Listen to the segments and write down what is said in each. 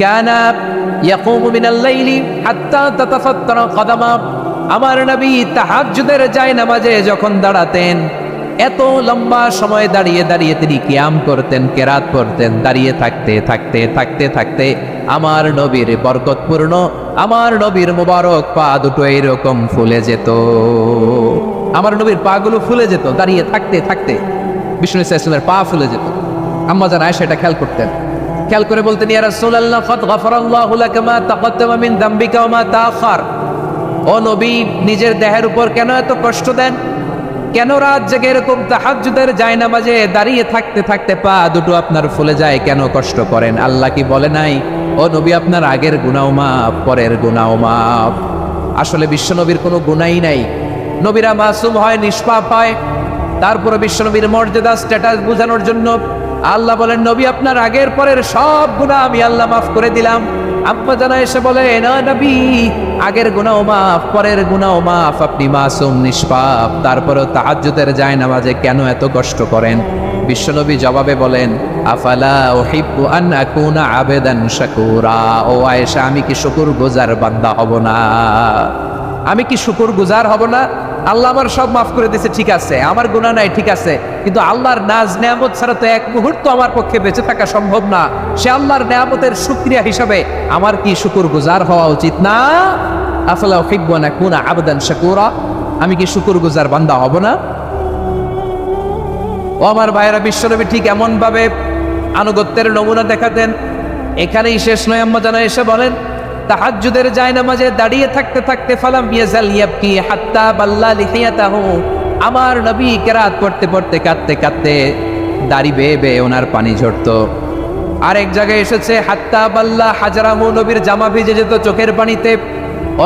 কানা ইয়াকুমু মিনাল লাইলি হাত্তা তাতাফাত্তারা কদামা। আমার নবী তাহাজ্জুদের জায়নামাজে যখন দাঁড়াতেন, এত লম্বা সময় দাঁড়িয়ে দাঁড়িয়ে তিনি কিয়াম করতেন, কেরাত পড়তেন। দাঁড়িয়ে থাকতে থাকতে থাকতে থাকতে আমার নবীর বরকতপূর্ণ, আমার নবীর মুবারক পা দুটো এরকম ফুলে যেত। আমার নবীর পা গুলো ফুলে যেত দাঁড়িয়ে থাকতে থাকতে। বিষ্ণু ইসলামের পা ফুলে যেত। আম্মা জান আয়েশা এটা খেয়াল করতেন। খেয়াল করে বলতেন, ইয়া রাসূলুল্লাহ ফাত গাফারাল্লাহু লাকা মা তাকাদ্দামা মিন যামবিকা ওয়া মা তাআখার। ও নবী, নিজের দেহের উপর কেন এত কষ্ট দেন? কেন রাত জেগে এরকম তাহাজ্জুদের জায়নামাজে দাঁড়িয়ে থাকতে থাকতে পা দুটো আপনার ফুলে যায়? কেন কষ্ট করেন? আল্লাহ কি বলে নাই, ও নবী আপনার আগের গুনাহ মাফ, পরের গুনাহ মাফ? আসলে বিশ্বনবীর কোনো গুনাহই নাই। নবীরা মাসুম হয়, নিষ্পাপ হয়। তারপরে বিশ্বনবীর মর্যাদা, স্ট্যাটাস বোঝানোর জন্য আল্লাহ বলেন, নবী আপনার আগের পরের সব গুনাহ আমি আল্লাহ মাফ করে দিলাম। আম্মা জানা এসে বলে, না নবী, আগের গুনাহ মাফ, পরের গুনাহ মাফ, আপনি মাসুম, নিষ্পাপ, তারপরেও তাহাজ্জুদের জায়নামাজে কেন এত কষ্ট করেন? বিশ্বনবী জবাবে বলেন, আফালা উহিব্বু আন আকুনা আবেদান শাকুরা। ও আয়েশা, আমি কি শুকরগুজার বান্দা হব না? আমি কি শুকরগুজার হব না? আল্লাহ আমার সব মাফ করে দিয়েছে, ঠিক আছে, আমার গুনাহ নাই, ঠিক আছে, কিন্তু আল্লাহর নাজ নেয়ামত ছাড়া তো এক মুহূর্ত আমার পক্ষে বেঁচে থাকা সম্ভব না। সে আল্লাহর নেয়ামতের শুকরিয়া হিসাবে আমার কি শুকরগুজার হওয়া উচিত না? আফালা উহিব্বু আন আকুনা আবদান শাকুরা। আমি কি শুকরগুজার বান্দা হব না? ও আমার ভাইয়েরা, বিশ্বনবী ঠিক এমন ভাবে আনুগত্যের নমুনা দেখাতেন। এখানেই শেষ নয়, আম্মা জানা এসে বলেন, তাহাজ্জুদের জায়নামাজে দাঁড়িয়ে থাকতে থাকতে ফালাম ইয়াজাল ইয়াবকি হাত্তা বাল্লা লিহিয়াতাহু। আমার নবী কেরাত পড়তে পড়তে কাঁদতে কাঁদতে দাড়ি বেয়ে বেয়ে ওনার পানি ঝরতো। আরেক জায়গায় এসেছে হাত্তা বাল্লা হাজরামু, নবীর জামা ভিজে যেত চোখের পানিতে।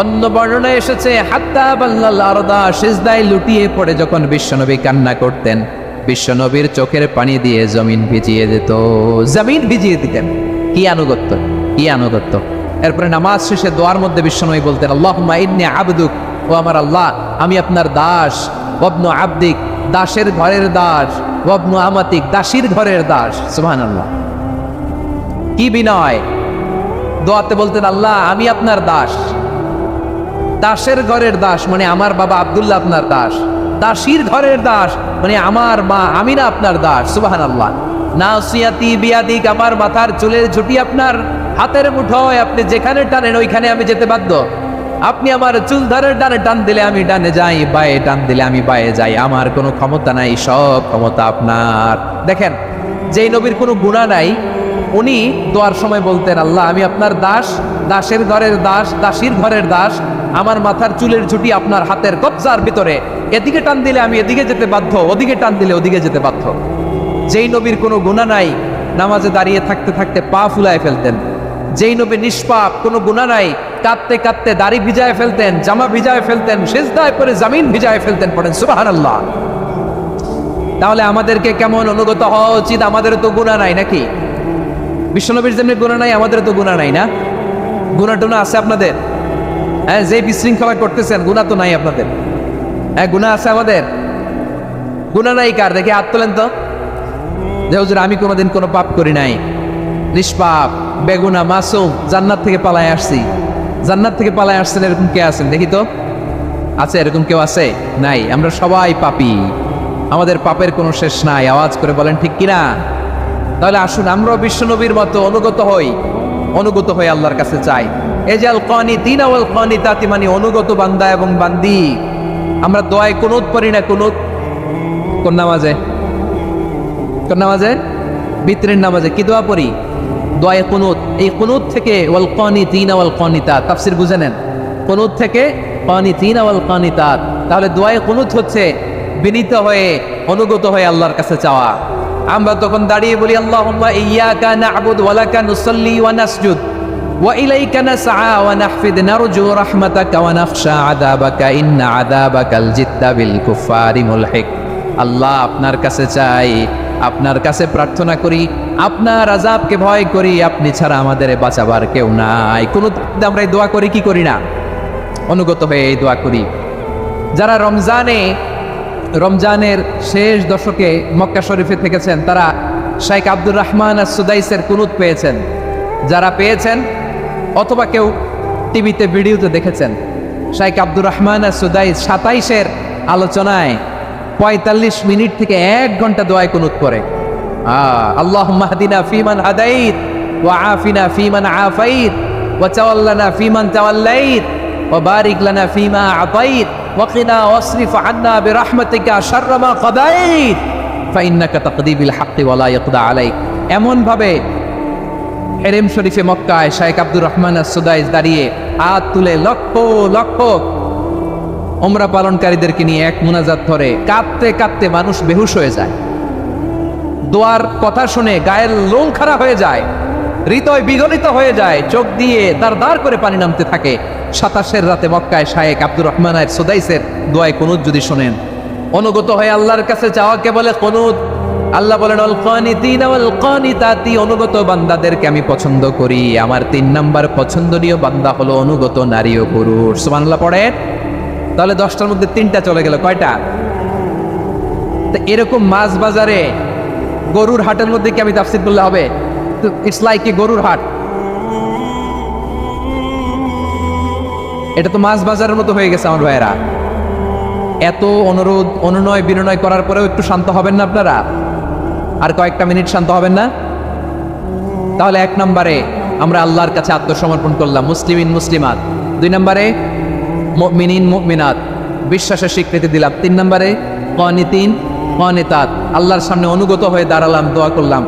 অন্য বর্ণনায় এসেছে হাত্তা বাল্লাল আরদা, সিজদায় লুটিয়ে পড়ে যখন বিশ্বনবী কান্না করতেন, বিশ্বনবীর চোখের পানি দিয়ে জমিন ভিজিয়ে যেত, জমিন ভিজিয়ে দিতেন। কি আনুগত্য, কি আনুগত্য! এরপরে নামাজ শেষে দোয়ার মধ্যে বিশ্বনবী বলতেন, আল্লাহুম্মা ইন্নী আবদুক, ও আমার আল্লাহ, আমি আপনার দাস। ওয়াবনু আবদিক, দাসের ঘরের দাস। ওয়াবনু আমাতিক, দাসীর ঘরের দাস। সুবহানাল্লাহ, কি বিনয়! দোয়াতে বলতেন, আল্লাহ আমি আপনার দাস। দাসের ঘরের দাস মানে আমার বাবা আব্দুল্লাহ আপনার দাস। দাসীর ঘরের দাস মানে আমার মা আমিনা আপনার দাস। সুবহানাল্লাহ। নাসিয়াতি বিয়াদিক, আমার মাথার চুলের ঝুঁটি আপনার হাতের মুঠোয়, আপনি যেখানে টানেন ওইখানে আমি যেতে বাধ্য। আপনি আমার চুল ধরে ডানে টান দিলে আমি ডানে যাই, বায়ে টান দিলে আমি বায়ে যাই। আমার কোনো ক্ষমতা নাই, সব ক্ষমতা আপনার। দেখেন, যেই নবীর কোনো গুনাহ নাই, উনি দোয়ার সময় বলতেন, আল্লাহ আমি আপনার দাস, দাসের ঘরের দাস, দাসীর ঘরের দাস। আমার মাথার চুলের ঝুঁটি আপনার হাতের কবজার ভিতরে, এদিকে টান দিলে আমি এদিকে যেতে বাধ্য, ওদিকে টান দিলে ওদিকে যেতে বাধ্য। যেই নবীর কোনো গুনাহ নাই, নামাজে দাঁড়িয়ে থাকতে থাকতে পা ফুলায় ফেলতেন। যেই নবী নিষ্পাপ, কোনো গুনাহ নাই, কাঁদতে কাঁদতে দাড়ি ভিজায় ফেলতেন, জামা ভিজায় ফেলতেন, সিজদায় পড়ে জমিন ভিজায় ফেলতেন। পড়েন সুবহানাল্লাহ। তাহলে আমাদেরকে কেমন অনুগত হওয়া উচিত? আমাদের তো গুনাহ নাই নাকি? বিশ্বনবীর যেমনি গুনাহ নাই, আমাদের তো গুনাহ নাই না? গুনাহ টুনা আছে আপনাদের? হ্যাঁ, যে বিশৃঙ্খলা করতেছেন, গুনাহ তো নাই আপনাদের? হ্যাঁ, গুনাহ আছে আমাদের? গুনাহ নাই কার? দেখে হাত তোলেন তো। যে হুজুর আমি কোনোদিন কোনো পাপ করি নাই, নিষ্পাপ, বেগুনা, মাসুম, জান্নাত থেকে পালায় আসছি। জান্নাত থেকে পালায় আসছেন, এরকম কে আছেন দেখি তো? আছে এরকম কেউ? আছে? নাই। আমরা সবাই পাপী, আমাদের পাপের কোনো শেষ নাই। আওয়াজ করে বলেন ঠিক কিনা? তাহলে আসুন আমরাও বিশ্বনবীর মতো অনুগত হই, অনুগত হয়ে আল্লাহর কাছে চাই। এই যে আল কানিতিনা ওয়াল কানিতাতি, মানে অনুগত বান্দা এবং বান্দি। আমরা দোয়ায় কুনুত পড়ি না? কুনুত কোন নামাজে? কোন নামাজে? বিতরের নামাজে কি দোয়া পড়ি? দোয়ায়ে কুনুত। এই কুনুত থেকে ওয়াল কানিতিনা ওয়াল কানিতাত, তাফসীর বুঝে নেন। কুনুত থেকে কানিতিনা ওয়াল কানিতাত। তাহলে দোয়ায়ে কুনুত হচ্ছে বিনীত হয়ে, অনুগত হয়ে আল্লাহর কাছে চাওয়া। আমরা তখন দাঁড়িয়ে বলি, আল্লাহুম্মা ইয়্যাকা না'বুদু ওয়া লাকা নুসাল্লি ওয়া নাসজুদ ওয়া ইলাইকা নাসআ ওয়া নাহফিদ নারজু রাহমাতাকা ওয়া নাখশা আযাবাকা ইন্না আযাবাকাল জিদ্দা বিল কুফারি মুলহিক। আল্লাহ আপনার কাছে চাই, আপনার কাছে প্রার্থনা করি, আপনার আযাবকে ভয় করি, আপনি ছাড়া আমাদের বাঁচাবার কেউ নাই। কোন আমরা এই দোয়া করি কি করি না? অনুগত হয়ে এই দোয়া করি। যারা রমজানের শেষ দশকে মক্কা শরীফে থেকেছেন, তারা শাইখ আব্দুর রহমান আস-সুদাইসের কুনুত পেয়েছেন। যারা পেয়েছেন অথবা কেউ টিভিতে ভিডিওতে দেখেছেন, শাইখ আব্দুর রহমান সুদাইস 27-এর আলোচনায় 45 মিনিট থেকে 1 ঘন্টা দোয়ায় কুনুত করে। আল্লাহুম্মা হদিনা ফিমান হাদাইত ওয়া আফিনা ফিমান আফাইত ওয়া তাওয়াল্লানা ফিমান তাওয়াল্লাইত ওয়া বারিক লানা ফিমা আতাইত ওয়া কিনা ওয়াসরিফ আন্না বিরহমাতিকা শাররা মা কাদাইত ফাইন্নাকা তাকদি বিল হাক্কি ওয়া লা ইয়াকদা আলাইক। এমন ভাবে হেরেম শরীফে মক্কায় শাইখ আব্দুর রহমান সুদাইস দাঁড়িয়ে হাত তুলে লক্ষ লক্ষ উমরা পালনকারীদেরকে নিয়ে এক মুনাজাত ধরে কাঁদতে কাঁদতে মানুষ বেহুশ হয়ে যায়। দোয়ার কথা শুনে গায়ের লোম খারাপ হয়ে যায়, হৃদয় বিগলিত হয়ে যায়, চোখ দিয়ে দাঁড় করে পানি নামতে থাকে। 27-এর রাতে মক্কায় শাইখ আব্দুর রহমান সুদাইসের দোয়ায় কুনুত যদি শোনেন, অনুগত হয়ে আল্লাহর কাছে চাওয়াকে বলে কুনুত। আল্লাহ বলেন আল কানিতিনা ওয়াল কানিতাতি, অনুগত বান্দাদেরকে আমি পছন্দ করি। আমার 3 নাম্বার পছন্দনীয় বান্দা হলো অনুগত নারী ও পুরুষ। সুবহানাল্লাহ পড়ে। তাহলে 10টার মধ্যে 3টা চলে গেল, কয়টা? তো এরকম মাছ বাজারে গরুর হাটের মধ্যে কি আমি তাফসীর করলে হবে? ইটস লাইক এ গরুর হাট। এটা তো মাছ বাজারের মতো হয়ে গেছে আমার ভাইয়েরা। এত অনুরোধ অনুনয় বিনয় করার পরেও একটু শান্ত হবেন না আপনারা? আর কয়েকটা মিনিট শান্ত হবেন না? তাহলে 1 নম্বরে আমরা আল্লাহর কাছে আত্মসমর্পণ করলাম, মুসলিমিন মুসলিমাত। 2 নম্বরে মুমিনিন মুমিনাত, বিশ্বাসের স্বীকৃতি দিলাম। 3 নম্বরে কানিতিন কানিতাত, আল্লাহর সামনে অনুগত হয়ে দাঁড়ালাম, দোয়া করলাম।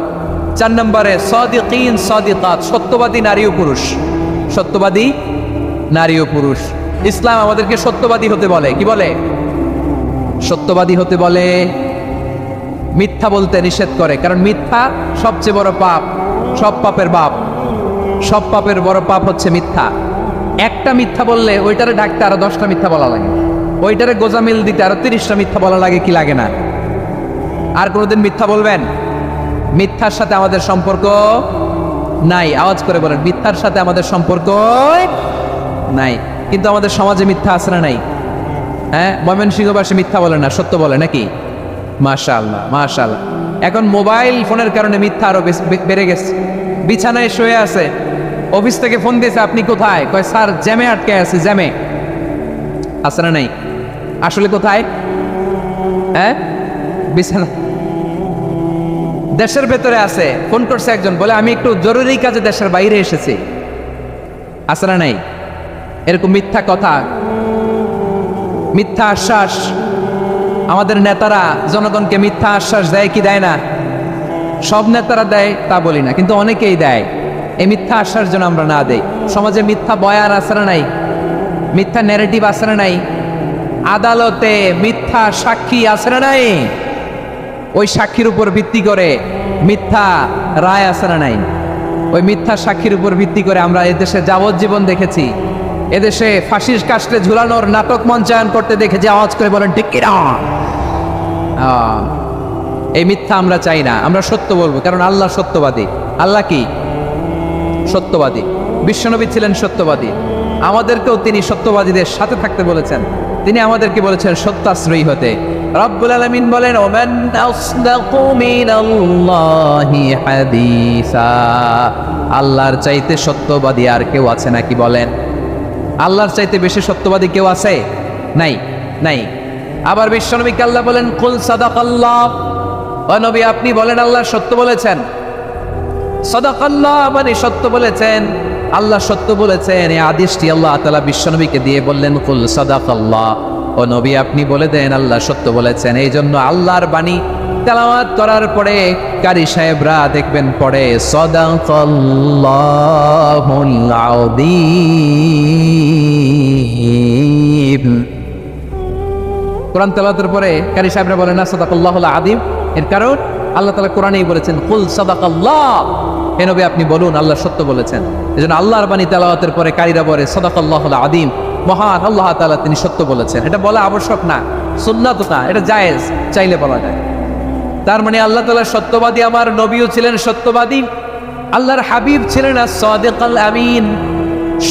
4 নম্বরে সাদিকিন সাদিকাত, সত্যবাদী নারী ও পুরুষ। সত্যবাদী নারী ও পুরুষ। ইসলাম আমাদেরকে সত্যবাদী হতে বলে। কি বলে? সত্যবাদী হতে বলে। মিথ্যা বলতে নিষেধ করে, কারণ মিথ্যা সবচেয়ে বড় পাপ, সব পাপের বাপ। সব পাপের বড় পাপ হচ্ছে মিথ্যা। একটা মিথ্যা বললে ওইটারে ঢাকতে আরো 10টা মিথ্যা বলা লাগে, ওইটারে গোজামিল দিতে আরো 30টা মিথ্যা বলা লাগে, কি লাগে না? আর কোনোদিন মিথ্যা বলবেন? মিথ্যার সাথে আমাদের সম্পর্ক নাই। আওয়াজ করে বলেন, মিথ্যার সাথে আমাদের সম্পর্ক নাই। কিন্তু আমাদের সমাজে মিথ্যা আছে না নাই? হ্যাঁ, ময়মনসিংহবাসী মিথ্যা বলে না, সত্য বলে নাকি? মাশাআল্লাহ মাশাআল্লাহ। এখন মোবাইল ফোনের কারণে মিথ্যা আরো বেড়ে গেছে। বিছানায় শুয়ে আছে, অফিস থেকে ফোন দিয়েছে, আপনি কোথায়? কয় স্যার জ্যামে আটকে আছে। জ্যামে আছে না নাই? আসলে কোথায়? হ্যাঁ, বিছানা। দেশের ভেতরে আছে। ফোন করছে একজন, বলে আমি একটু জরুরি কাজে দেশের বাইরে এসেছি। আছে না নাই? এরকম মিথ্যা কথা, মিথ্যা আশ্বাস। আমাদের নেতারা জনগণকে মিথ্যা আশ্বাস দেয় কি দেয় না? সব নেতারা দেয় তা বলি না, কিন্তু অনেকেই দেয়। এই মিথ্যা আশ্বাস যেন আমরা না দেই। সমাজে মিথ্যা বয়ান আছে না নাই? মিথ্যা ন্যারেটিভ আছে না নাই? আদালতে মিথ্যা সাক্ষী আছে না নাই? ওই সাক্ষীর উপর ভিত্তি করে মিথ্যা রায় আছে না নাই? ওই মিথ্যা সাক্ষীর উপর ভিত্তি করে আমরা এদেশে যাবজ্জীবন দেখেছি, এদেশে ফাঁসির কাস্টে ঝুলানোর নাটক মঞ্চায়ন করতে দেখেছি। আওয়াজ করে বলেন ঠিক কিনা? এই মিথ্যা আমরা চাই না, আমরা সত্য বলবো, কারণ আল্লাহ সত্যবাদী। আল্লাহ কি? সত্যবাদী। বিশ্বনবী ছিলেন সত্যবাদী, আমাদেরকেও তিনি সত্যবাদীদের সাথে থাকতে বলেছেন। তিনি আমাদেরকে বলেছেন সত্যাশ্রয়ী হতে। রব্বুল আলামিন বলেন ওমান আসদাকু মিনাল্লাহি হাদিসা, আল্লাহর চাইতে সত্যবাদী আর কেউ আছে নাকি বলেন? আল্লাহর চাইতে বেশি সত্যবাদী কেউ আছে? নাই, নাই। আবার বিশ্বনবীকে আল্লাহ বলেন কুল সাদাকাল্লাহ, ও নবী আপনি বলেন আল্লাহ সত্য বলেছেন। সাদাকাল্লাহ মানে সত্য বলেছেন, আল্লাহ সত্য বলেছেন। এই আদেশটি আল্লাহ তাআলা বিশ্বনবীকে দিয়ে বললেন কুল সাদাকাল্লাহ, ও নবী আপনি বলে দেন আল্লাহ সত্য বলেছেন। এই জন্য আল্লাহর বাণী তেলাওয়াত করার পরে কারি সাহেবরা দেখবেন পড়ে সাদাকাল্লাহুল আযীম। কোরআন তেলাওয়াতের পরে কারি সাহেবরা বলেন না সাদাকাল্লাহুল আযীম, এর কারণ আল্লাহ তাআলা কোরআনেই বলেছেন কুল সাদাকাল্লাহ, হে নবী আপনি বলুন আল্লাহ সত্য বলেছেন। এজন্য আল্লাহর বাণী তেলাওয়াতের পরে কারীরা বলে সাদাকাল্লাহুল আযীম, মহান আল্লাহ তাআলা তিনি সত্য বলেছেন। এটা বলা আবশ্যক না, সুন্নাত না, এটা জায়েজ, চাইলে বলা যায়। তার মানে আল্লাহ তাআলা সত্যবাদী, আমার নবীও ছিলেন সত্যবাদী, আল্লাহর হাবিব ছিলেন as-সাদিকুল আমিন,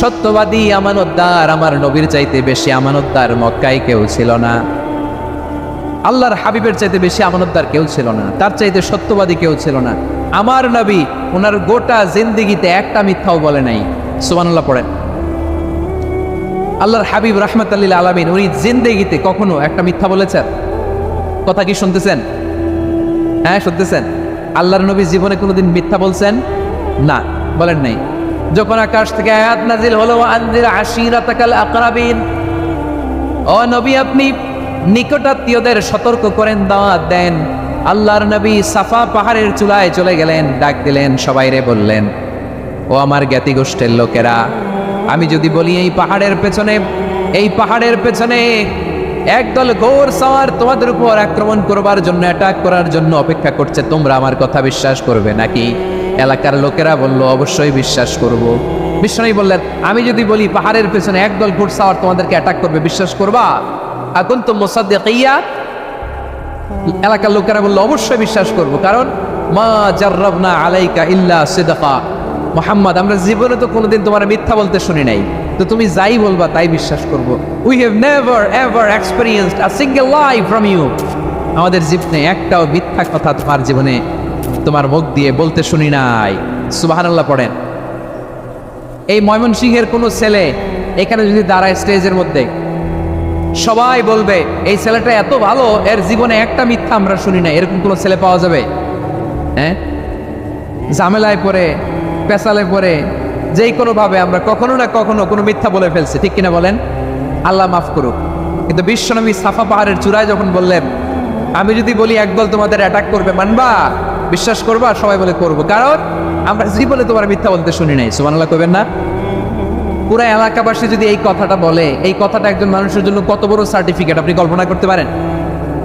সত্যবাদী আমানতদার। আমার নবীর চাইতে বেশি আমানতদার মক্কায় কেউ ছিল না, আল্লাহর হাবিবের চাইতে বেশি আমানতদার কেউ ছিল না, তার চাইতে সত্যবাদী কেউ ছিল না। আমার নবী ওনার গোটা জিন্দিগিতে একটা মিথ্যাও বলে নাই। সুবহানাল্লাহ পড়েন। আল্লাহর হাবিব রাহমাতুল্লিল আলামিন উনি জিন্দেগিতে কখনো একটা মিথ্যা বলেছেন? কথা কি শুনতেছেন? হ্যাঁ শুনতেছেন? আল্লাহর নবী জীবনে কোনোদিন মিথ্যা বলছেন? না, বলেন নাই। যখন আকাশ থেকে আয়াত নাজিল হলো আনজির আশিরাতাকাল আকরাবিন, ও নবী আপনি নিকটাত্মীয়দের সতর্ক করেন, দাওয়াত দেন। আল্লাহর নবী সাফা পাহাড়ের চূড়ায় চলে গেলেন, ডাক দিলেন, সবাইরে বললেন, ও আমার জ্ঞাতি গোষ্ঠীর লোকেরা, আমি যদি বলি এই পাহাড়ের পেছনে একদল ঘোর সাওয়ার তোমাদের উপর আক্রমণ করবার জন্য, অ্যাটাক করার জন্য অপেক্ষা করছে, তোমরা আমার কথা বিশ্বাস করবে নাকি? এলাকার লোকেরা বলল, অবশ্যই বিশ্বাস করব। বিশ্বনবী বললেন, আমি যদি বলি পাহাড়ের পেছনে একদল ঘোর সাওয়ার তোমাদেরকে অ্যাটাক করবে, বিশ্বাস করবা? আকুনতুম মুসাদ্দিকিয়া? এলাকার লোকেরা বলল, অবশ্যই বিশ্বাস করব, কারণ মা জাররাবনা আলাইকা ইল্লা সিদকা, মুহাম্মদ আমরা জীবনে তো কোনোদিন তোমার মিথ্যা বলতে শুনি নাই, তো তুমি যাই বলবা তাই বিশ্বাস করব। We have never ever experienced a single lie from you, আমাদের জীবনে একটাও মিথ্যা কথা তোমার জীবনে তোমার মুখ দিয়ে বলতে শুনি নাই। সুবহানাল্লাহ পড়েন। এই ময়মনসিংহের কোনো ছেলে এখানে যদি দাঁড়ায় স্টেজের মধ্যে, সবাই বলবে এই ছেলেটা এত ভালো, এর জীবনে একটা মিথ্যা আমরা শুনি না, এরকম কোনো ছেলে পাওয়া যাবে? হ্যাঁ, ঝামেলায় পড়ে, পেশালে পড়ে, যেই কোনো ভাবে আমরা কখনো না কখনো কোনো মিথ্যা বলে ফেলছি, ঠিক কিনা বলেন? আল্লাহ মাফ করুক। কিন্তু বিশ্বনবী সাফা পাহাড়ের চূড়ায় যখন বললেন, আমি যদি বলি একদল তোমাদের অ্যাটাক করবে, মানবা? বিশ্বাস করবা? সবাই বলে করব, কারণ আমরা জীবনে তোমার মিথ্যা বলতে শুনি নাই। সুবহানাল্লাহ কইবেন না? পুরা এলাকাবাসী যদি এই কথাটা বলে, এই কথাটা একজন মানুষের জন্য কত বড় সার্টিফিকেট আপনি কল্পনা করতে পারেন?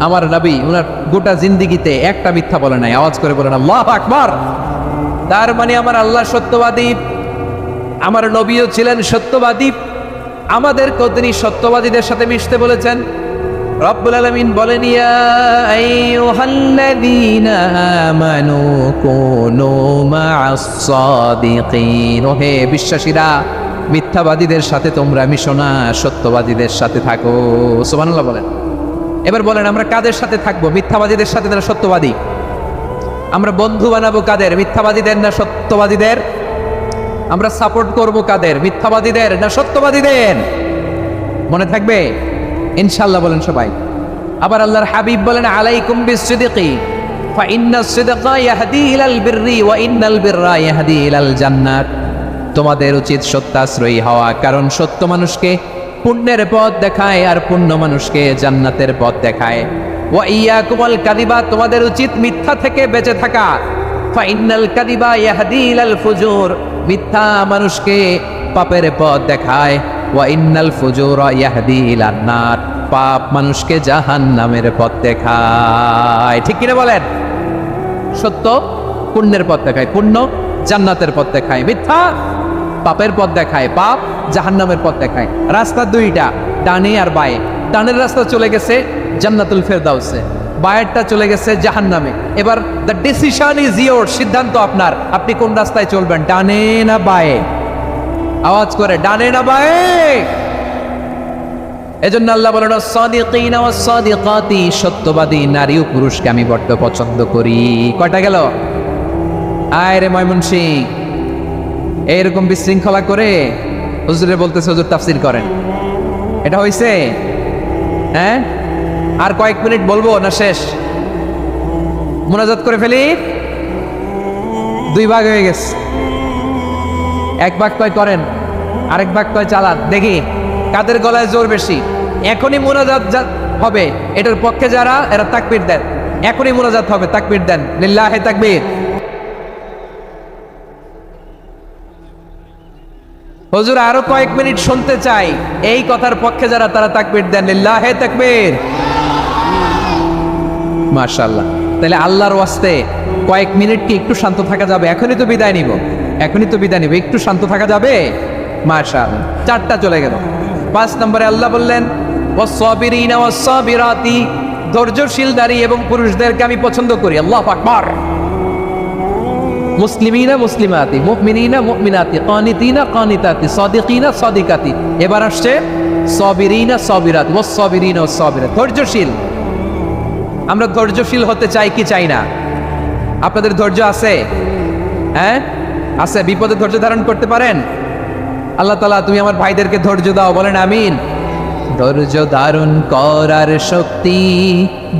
আমার নবী ওনার গোটা জিন্দিগিতে একটা মিথ্যা বলে নাই। আওয়াজ করে বলেন আল্লাহু আকবার। তার মানে আমার আল্লাহ সত্যবাদী, আমার নবীও ছিলেন সত্যবাদী, আমাদেরকেও তিনি সত্যবাদীদের সাথে মিশতে বলেছেন। রব্বুল আলামিন বলেন, ইয়া আইয়ুহাল্লাযীনা আমানু কুনু মা'আস সাদিকিন, ওহে বিশ্বাসীরা, মিথ্যাবাদীদের সাথে তোমরা মিশো না, সত্যবাদীদের সাথে থাকো। সুবহানাল্লাহ বলেন। এবার বলেন আমরা কাদের সাথে থাকবো? মিথ্যাবাদীদের সাথে না সত্যবাদী? আমরা বন্ধু বানাবো কাদের? মিথ্যাবাদীদের না সত্যবাদীদের? আমরা সাপোর্ট করব কাদের? মিথ্যাবাদীদের না সত্যবাদীদের? মনে থাকবে ইনশাআল্লাহ, বলেন সবাই। আবার আল্লাহর হাবিব বলেন, আলাইকুম বিসসিদকি ফাইন্নাস সিদকা ইয়াহদি ইলাল বিররি ওয়া ইন্নাল বিররা ইয়াহদি ইলাল জান্নাত। তোমাদের উচিত সত্যাশ্রয়ী হওয়া, কারণ সত্য মানুষকে পুণ্যের পথ দেখায় আর পুণ্য মানুষকে জান্নাতের পথ দেখায়। ওয়া ইয়াকুমুল কাযিবা, তোমাদের উচিত মিথ্যা থেকে বেঁচে থাকা। ফাইন্নাল কাযিবা ইয়াহদি ইলাল ফুজুর, মিথ্যা মানুষকে পাপের পথ দেখায়। ওয়া ইন্নাল ফুজুরা ইয়াহদি ইলান নার, পাপ মানুষকে জাহান্নামের পথ দেখায়। ঠিক কিনা বলেন? সত্য পুণ্যের পথ দেখায়, পুণ্য জান্নাতের পথ দেখায়, মিথ্যা পাপের পথ দেখায়, পাপ জাহান্নামের পথ দেখায়। রাস্তা দুইটা, ডানে আর বায়ে। ডানের রাস্তা চলে গেছে জান্নাতুল ফেরদাউসে, বায়েরটা চলে গেছে জাহান্নামে। এবার দ্য ডিসিশন ইজ ইয়োর, সিদ্ধান্ত আপনার, আপনি কোন রাস্তায় চলবেন, ডানে না বায়ে? আওয়াজ করে, ডানে না বায়ে? এজন্য আল্লাহ বলেন, সাদিকিনা ওয়াস সাদিকাতি, সত্যবাদী নারী ও পুরুষকে আমি বড্ড পছন্দ করি। কয়টা গেল? আয় রে ময়মনসিংহ, এইরকম বিশৃঙ্খলা করে হুজুরে বলতেছে হুজুর তাফসীর করেন, এটা হইছে? হ্যাঁ, আর কয়েক মিনিট বলবো না শেষ? মুনাজাত করে ফেলি। দুই ভাগ হয়ে গেছে, এক ভাগ কয় করেন, আরেক ভাগ কয় চালান। দেখি কাদের গলায় জোর বেশি। এখনই মুনাজাত হবে, এটার পক্ষে যারা, এরা তাকবীর দেন। এখনই মুনাজাত হবে, তাকবীর দেন, লিল্লাহি তাকবীর। হুজুর আরো কয়েক মিনিট শুনতে চাই, এই কথার পক্ষে যারা, তারা তাকবীর দেন, লিল্লাহি তাকবীর। মাশাআল্লাহ। তাহলে আল্লাহর ওয়াস্তে কয়েক মিনিট কি একটু শান্ত থাকা যাবে? এখনই তো বিদায় নিব, একটু শান্ত থাকা যাবে? মাশাআল্লাহ। চারটা চলে গেল। 5 নম্বরে আল্লাহ বললেন, ওয়াস-সাবিরিনা ওয়াস-সাবিরাতি, ধৈর্যশীলদারী এবং পুরুষদেরকে আমি পছন্দ করি। আল্লাহু আকবার। মুসলিমিনা মুসলিমাতি, মুমিনিনা মুমিনাতি, কানিতিনা কানিতাতি, সাদিকিনা সাদিকাতি। এবার আসছে সাবিরিনা সাবিরাত, ওয়াস-সাবিরিনা ওয়াস-সাবিরাত, ধৈর্যশীল। আমরা ধৈর্যশীল হতে চাই কি চাই না? আপনাদের ধৈর্য আছে? হ্যাঁ আছে, বিপদে ধৈর্য ধারণ করতে পারেন? আল্লাহ তাআলা তুমি আমার ভাইদেরকে ধৈর্য দাও, বলেন আমিন। ধৈর্য ধারণ করার শক্তি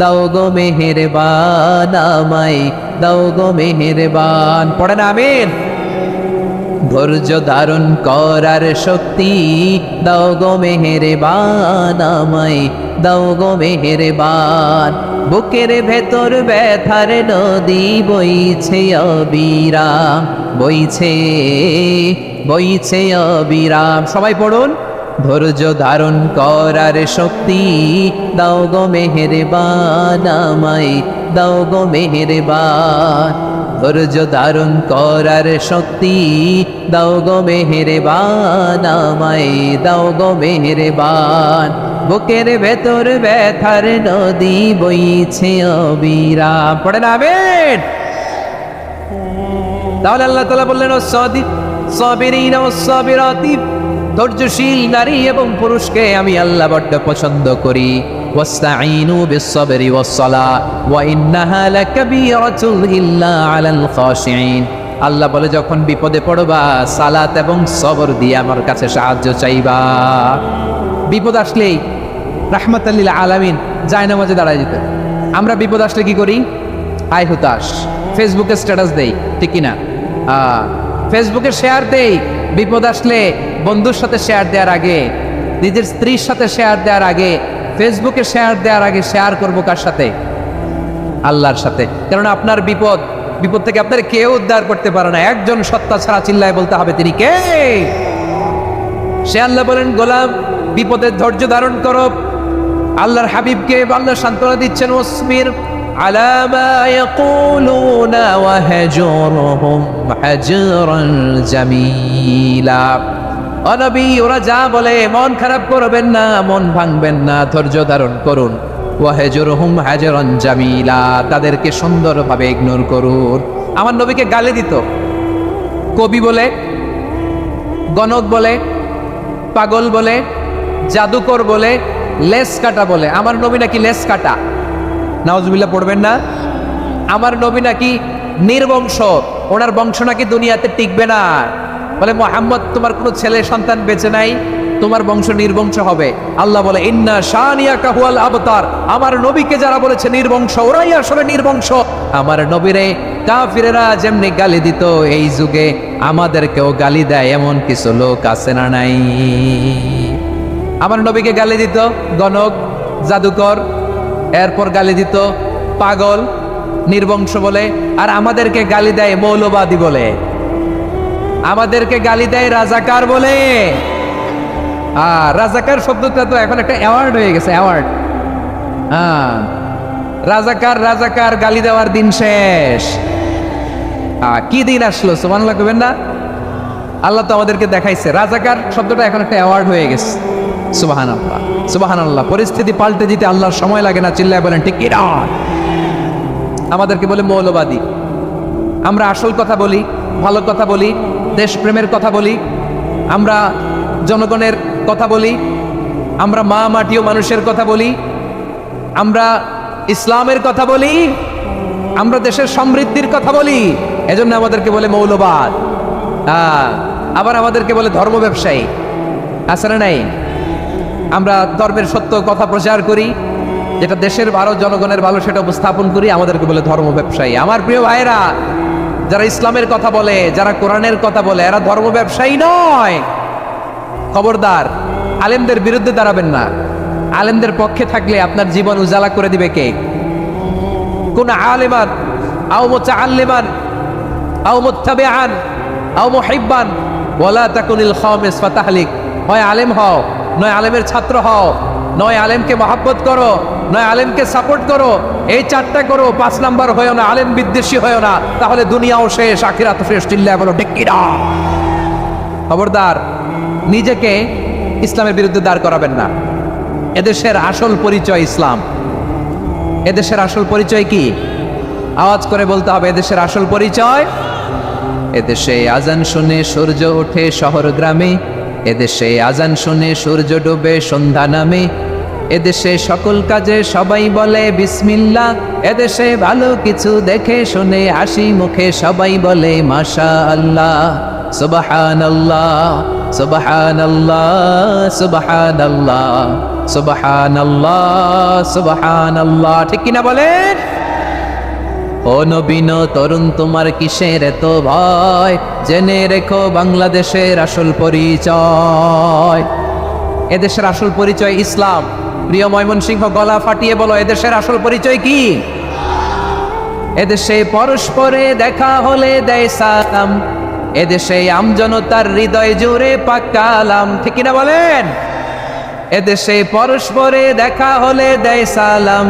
দাও গো মেহেরবান, আমায় দাও গো মেহেরবান, পড়েন আমিন। ধৈর্য ধারণ করার শক্তি দাও গো মেহেরবান, আমায় দাও গো মেহেরবান। বুকের ভেতর ব্যথার নদী বইছে অবিরাম, বইছে বইছে অবিরাম। সবাই পড়ুন, ধৈর্য ধারণ করার শক্তি দাও গো মেহেরবান, আমায় দাও গো মেহেরবান। ধৈর্য ধারণ করার শক্তি দাও গো মেহেরবান, আমায় দাও গো মেহেরবান। বুকের ভেতর ব্যথার নদী বইছে অবিরাম, পড়েন আমিন। তাহলে আল্লাহ তাআলা বললেন সাবিরিন ও সাবিরাতি, ধৈর্যশীল নারী এবং পুরুষকে আমি আল্লাহ বড্ড পছন্দ করি। ওয়াস্তাঈনু বিস-সাবরি ওয়াস-সালাহ ওয়া ইন্নাহা লাকাবীরাতুন ইল্লা আলাল খাশিঈন। আল্লাহ বলে যখন বিপদে পড়বা সালাত এবং সবর দিয়ে আমার কাছে সাহায্য চাইবা। বিপদ আসলেই রাহমাতাল লিল আলামিন জায়নামাজে দাঁড়ায় যেত। আমরা বিপদ আসলে কি করি? আয় হুতাশ, ফেসবুকে স্ট্যাটাস দেই, ঠিক কিনা? ফেসবুকে শেয়ার দেই। বিপদ আসলে বন্ধুর সাথে শেয়ার দেওয়ার আগে, নিজের স্ত্রীর সাথে শেয়ার দেওয়ার আগে, ফেসবুকে শেয়ার দেওয়ার আগে শেয়ার করবো কার সাথে? আল্লাহর সাথে। কারণ আপনার বিপদ থেকে আপনার কেউ উদ্ধার করতে পারে না, একজন সত্তা ছাড়া চিল্লায় বলতে হবে তিনি কে। সে আল্লাহ বলেন, গোলাম বিপদের ধৈর্য ধারণ করো। আল্লাহর হাবিবকে আল্লাহ সান্ত্বনা দিচ্ছেন, ওয়াসবির আলা মা ইয়াকুলুনা ওয়াহজুরহুম হাজরান জামিলা। ও নবী, ওরা যা বলে মন খারাপ করবেন না, মন ভাঙবেন না, ধৈর্য ধারণ করুন। ওয়াহজুরহুম হাজরান জামিলা, তাদেরকে সুন্দরভাবে ইগনোর করুন। আমার নবীকে গালি দিত কবি বলে, গণক বলে, পাগল বলে, জাদুকর বলে, লেস কাটা বলে। আমার নবী নাকি লেস কাটা, নাউজুবিল্লাহ পড়বেন না। আমার নবী নাকি নির্বংশ, ওনার বংশ নাকি দুনিয়াতে টিকবে না। বলে মুহাম্মদ, তোমার কোনো ছেলে সন্তান বেঁচে নাই, তোমার বংশ নির্বংশ হবে। আল্লাহ বলে ইন্না শানিয়াকা হুয়াল আবতার, আমার নবীকে যারা বলেছে নির্বংশ, ওরাই আসলে নির্বংশ। আমার নবীরে কাফিরেরা যেমনি গালি দিত, এই যুগে আমাদেরকেও গালি দেয় এমন কিছু লোক আছে না নাই? আমার নবীকে গালি দিত গণক, জাদুকর, এরপর গালি দিত পাগল, নির্বংশ বলে। আর আমাদেরকে গালি দেয় মৌলবাদী বলে, আমাদেরকে গালি দেয় রাজাকার বলে। রাজাকার শব্দটা তো এখন একটা অ্যাওয়ার্ড হয়ে গেছে, অ্যাওয়ার্ড। রাজাকার গালি দেওয়ার দিন শেষ। কি দিন আসলো, সুবহানাল্লাহ কইবেন না? আল্লাহ তো আমাদেরকে দেখাইছে, রাজাকার শব্দটা এখন একটা অ্যাওয়ার্ড হয়ে গেছে। সুবহানাল্লাহ, সুবহানাল্লাহ। পরিস্থিতি পাল্টে দিতে আল্লাহর সময় লাগে না, চিল্লায় বলেন ঠিক কিনা? আমাদেরকে বলে মৌলবাদী। আমরা আসল কথা বলি, ভালো কথা বলি, দেশপ্রেমের কথা বলি, আমরা জনগণের কথা বলি, আমরা মা মাটি ও মানুষের কথা বলি, আমরা ইসলামের কথা বলি, আমরা দেশের সমৃদ্ধির কথা বলি। এজন্য আমাদেরকে বলে মৌলবাদ। আবার আমাদেরকে বলে ধর্ম ব্যবসায়ী, আছে না নাই? আমরা ধর্মের সত্য কথা প্রচার করি, যেটা দেশের ভালো, জনগণের ভালো, সেটা উপস্থাপন করি, আমাদেরকে বলে ধর্ম ব্যবসায়ী। আমার প্রিয় ভাইরা, যারা ইসলামের কথা বলে, যারা কোরআনের কথা বলে, এরা ধর্ম ব্যবসায়ী নয়। খবরদার, আলেমদের বিরুদ্ধে দাঁড়াবেন না। আলেমদের পক্ষে থাকলে আপনার জীবন উজালা করে দিবে কে? কোন আলেমান আও মুতাআল্লিমান আও মুত্তাবিআন আও মুহিব্বান ওয়ালা তাকুনিল খামিস ফাতাহলিক। হয় আলেম হও, নয় আলেমের ছাত্র হও, নয় আলেমকে মহব্বত করো, নয় আলেমকে সাপোর্ট করো। এই চারটা করো, 5 নাম্বার হয়েও না, আলেম বিদ্বেষী হয়েও না, তাহলে দুনিয়াও শেষ, আখিরাত শেষ। চিল্লায় বলো ঠিক কিনা? খবরদার, নিজেকে ইসলামের বিরুদ্ধে দাঁড় করাবেন না। এদেশের আসল পরিচয় ইসলাম। এদেশের আসল পরিচয় কি? আওয়াজ করে বলতে হবে, এদেশের আসল পরিচয়। এদেশে আজান শুনে সূর্য ওঠে শহর গ্রামে, এদেশে আজান শুনে সূর্য ডুবে সন্ধ্যা নামে, এদেশে সকল কাজে সবাই বলে বিসমিল্লাহ, এদেশে ভালো কিছু দেখে শুনে হাসি মুখে সবাই বলে মাশাআল্লাহ, সুবহানাল্লাহ, সুবহানাল্লাহ, সুবহানাল্লাহ, সুবহানাল্লাহ, সুবহানাল্লাহ। ঠিক কিনা বলেন? ও নবীন তরুণ, তোমার কিসের এত ভয়? জেনে রেখো বাংলাদেশের আসল পরিচয়। এদেশের আসল পরিচয় ইসলাম। প্রিয় ময়মনসিংহ, গলা ফাটিয়ে বলো, এদেশের আসল পরিচয় কি? এদেশে পরস্পরে দেখা হলে দেয় সালাম, এদেশে আমজনতার হৃদয় জুড়ে পাকালাম। ঠিক কিনা বলেন? এদেশে পরস্পরে দেখা হলে দেয় সালাম,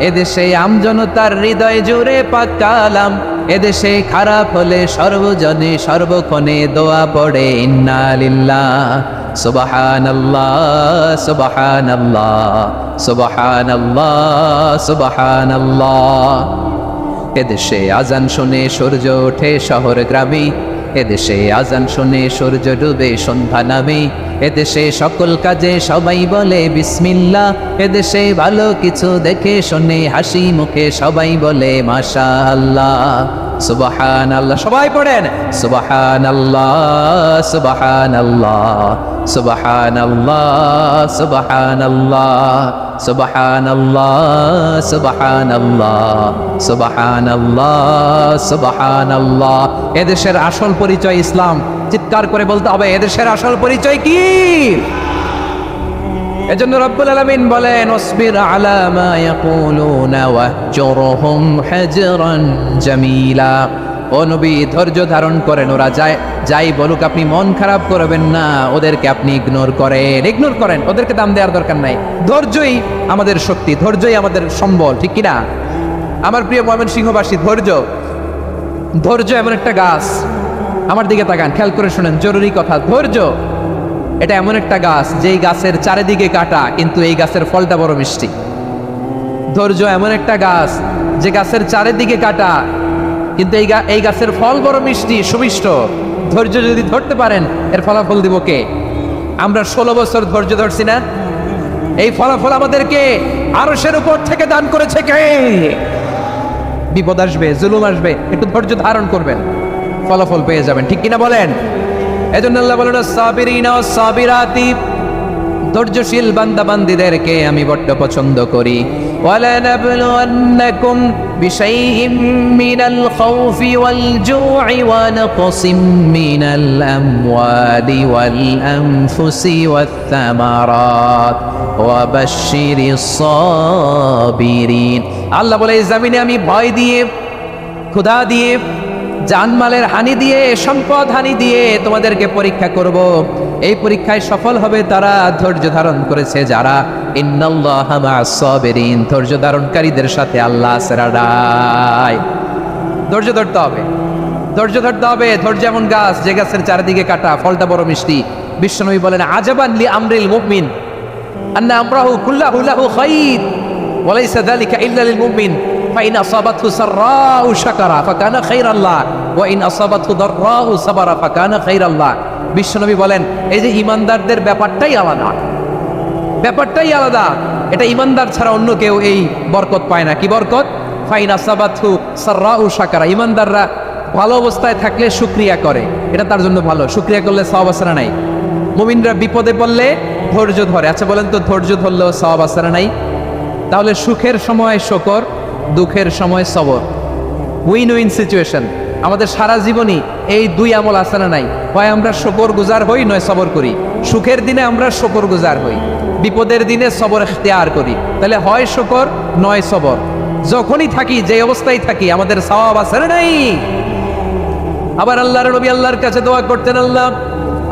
এদেশে আমজনতার হৃদয় জুড়ে পাকালাম, এদেশে খারাপ হলে সর্বজনে সর্বক্ষণে দোয়া পড়ে ইন্না লিল্লাহ, সুবহানাল্লাহ, সুবহানাল্লাহ, সুবহানাল্লাহ, সুবহানাল্লাহ। এদেশে আজান শুনে সূর্য ওঠে শহর গ্রামে, এদেশে আজান শুনে সূর্য ডুবে সন্ধ্যা নামে, এদেশে সকল কাজে সবাই বলে বিসমিল্লাহ, এদেশে ভালো কিছু দেখে শুনে হাসি মুখে সবাই বলে মাশাআল্লাহ, সুবহানাল্লাহ। সবাই পড়েন সুবহানাল্লাহ, সুবহানাল্লাহ, সুবহানাল্লাহ, সুবহানাল্লাহ, সুবহানাল্লাহ, সুবহানাল্লাহ, সুবহানাল্লাহ, সুবহানাল্লাহ। এদেশের আসল পরিচয় ইসলাম। চিৎকার করে বলতে হবে, এদেশের আসল পরিচয় কি? এজন্য রব্বুল আলামিন বলেন, ওয়াসবির আলা মা ইয়াকুলুনা ওয়াহজুরহুম হাজরান জামিলা। ও নবী, ধৈর্য ধারণ করেন, ওরা যাই বলুক আপনি মন খারাপ করবেন না, ওদেরকে আপনি ইগনোর করেন, ওদেরকে দাম দেওয়ার দরকার নাই। ধৈর্যই আমাদের শক্তি, ধৈর্যই আমাদের সম্বল। ঠিক কিনা? আমার প্রিয় ময়মনসিংহবাসী, ধৈর্য এমন একটা গাছ। আমার দিকে তাকান, খেয়াল করে শুনেন, জরুরি কথা। ধৈর্য এটা এমন একটা গাছ যেই গাছের চারিদিকে কাটা, কিন্তু এই গাছের ফলটা বড় মিষ্টি। ধৈর্য এমন একটা গাছ যে গাছের চারিদিকে কাটা, কিন্তু এই গাছের ফল বড় মিষ্টি, সুমিষ্ট। ধৈর্য যদি ধরতে পারেন, এর ফলাফল দিব কে? আমরা 16 বছর ধৈর্য ধরছি না? এই ফলাফল আমাদেরকে আরশের উপর থেকে দান করেছে কে? বিপদ আসবে, জুলুম আসবে, একটু ধৈর্য ধারণ করবেন, ফলাফল পেয়ে যাবেন। ঠিক কিনা বলেন? এজন্য আল্লাহ বলেন, সাবিরিনা ওয়াস সাবিরাতি, ধৈর্যশীল বান্দা বান্দীদেরকে আমি বড্ড পছন্দ করি। ওয়ালানাবলুওয়ান্নাকুম বিশাইইম মিনাল খাউফি ওয়াল জু'i ওয়া নাকসিম মিনাল আমওয়ালি ওয়াল আনফুসি ওয়াত থামারাত ওয়া বাশশিরিস সাবিরিন। আল্লাহ বলে, এই জমিনে আমি ভয় দিয়ে, ক্ষুধা দিয়ে, জানমালের হানি দিয়ে, সম্পদ হানি দিয়ে তোমাদেরকে পরীক্ষা করব। এই পরীক্ষায় সফল হবে তারা ধৈর্য ধারণ করেছে যারা। ইন্নাল্লাহা মা'আস সাবিরিন, ধৈর্য ধারণকারীদের সাথে আল্লাহ আছে। ধৈর্য ধরতে হবে, ধৈর্য ধরতে হবে। ধৈর্য এমন গাছ যে গাছের চারিদিকে কাটা, ফলটা বড় মিষ্টি। বিশ্বনবী বলেন, আজাবান লি আমরিল মুমিন আন্না আমরাহু কুল্লাহু লাহু খাইর ওয়া লাইসা যালিকা ইল্লা লিল মুমিন ফাইন আসাবাতহু সাররাউ শাকারা ফাকানা খাইরাল্লাহ ওয়া ইন আসাবাতহু দাররাউ সাবারা ফাকানা খাইরাল্লাহ। বিশ্বনবী বলেন, এই যে ইমানদারদের ব্যাপারটাই আলাদা, ব্যাপারটাই আলাদা। এটা ইমানদার ছাড়া অন্য কেউ এই বরকত পায় না। কি বরকত? ফাইন আসাবাতহু সাররাউ শাকারা। ইমানদাররা ভালো অবস্থায় থাকলে শুকরিয়া করে, এটা তার জন্য ভালো। শুকরিয়া করলে সওয়াব আছে না নাই? মুমিনরা বিপদে পড়লে ধৈর্য ধরে। আচ্ছা বলেন তো, ধৈর্য ধরলেও সওয়াব আছে না নাই? তাহলে সুখের সময় শুকর, দুঃখের সময় সবর, উইন উইন সিচুয়েশন। আমাদের সারা জীবনই এই দুই আমল আছে না নাই? হয় আমরা শুকর গুজার হই, নয় সবর করি। সুখের দিনে আমরা শুকর গুজার হই, বিপদের দিনে সবর ইখতিয়ার করি। তাহলে হয় শুকর নয় সবর। যখনই থাকি, যে অবস্থায় থাকি, আমাদের সওয়াব আছে না নাই? আবার আল্লাহর নবী আল্লাহর কাছে দোয়া করতেন,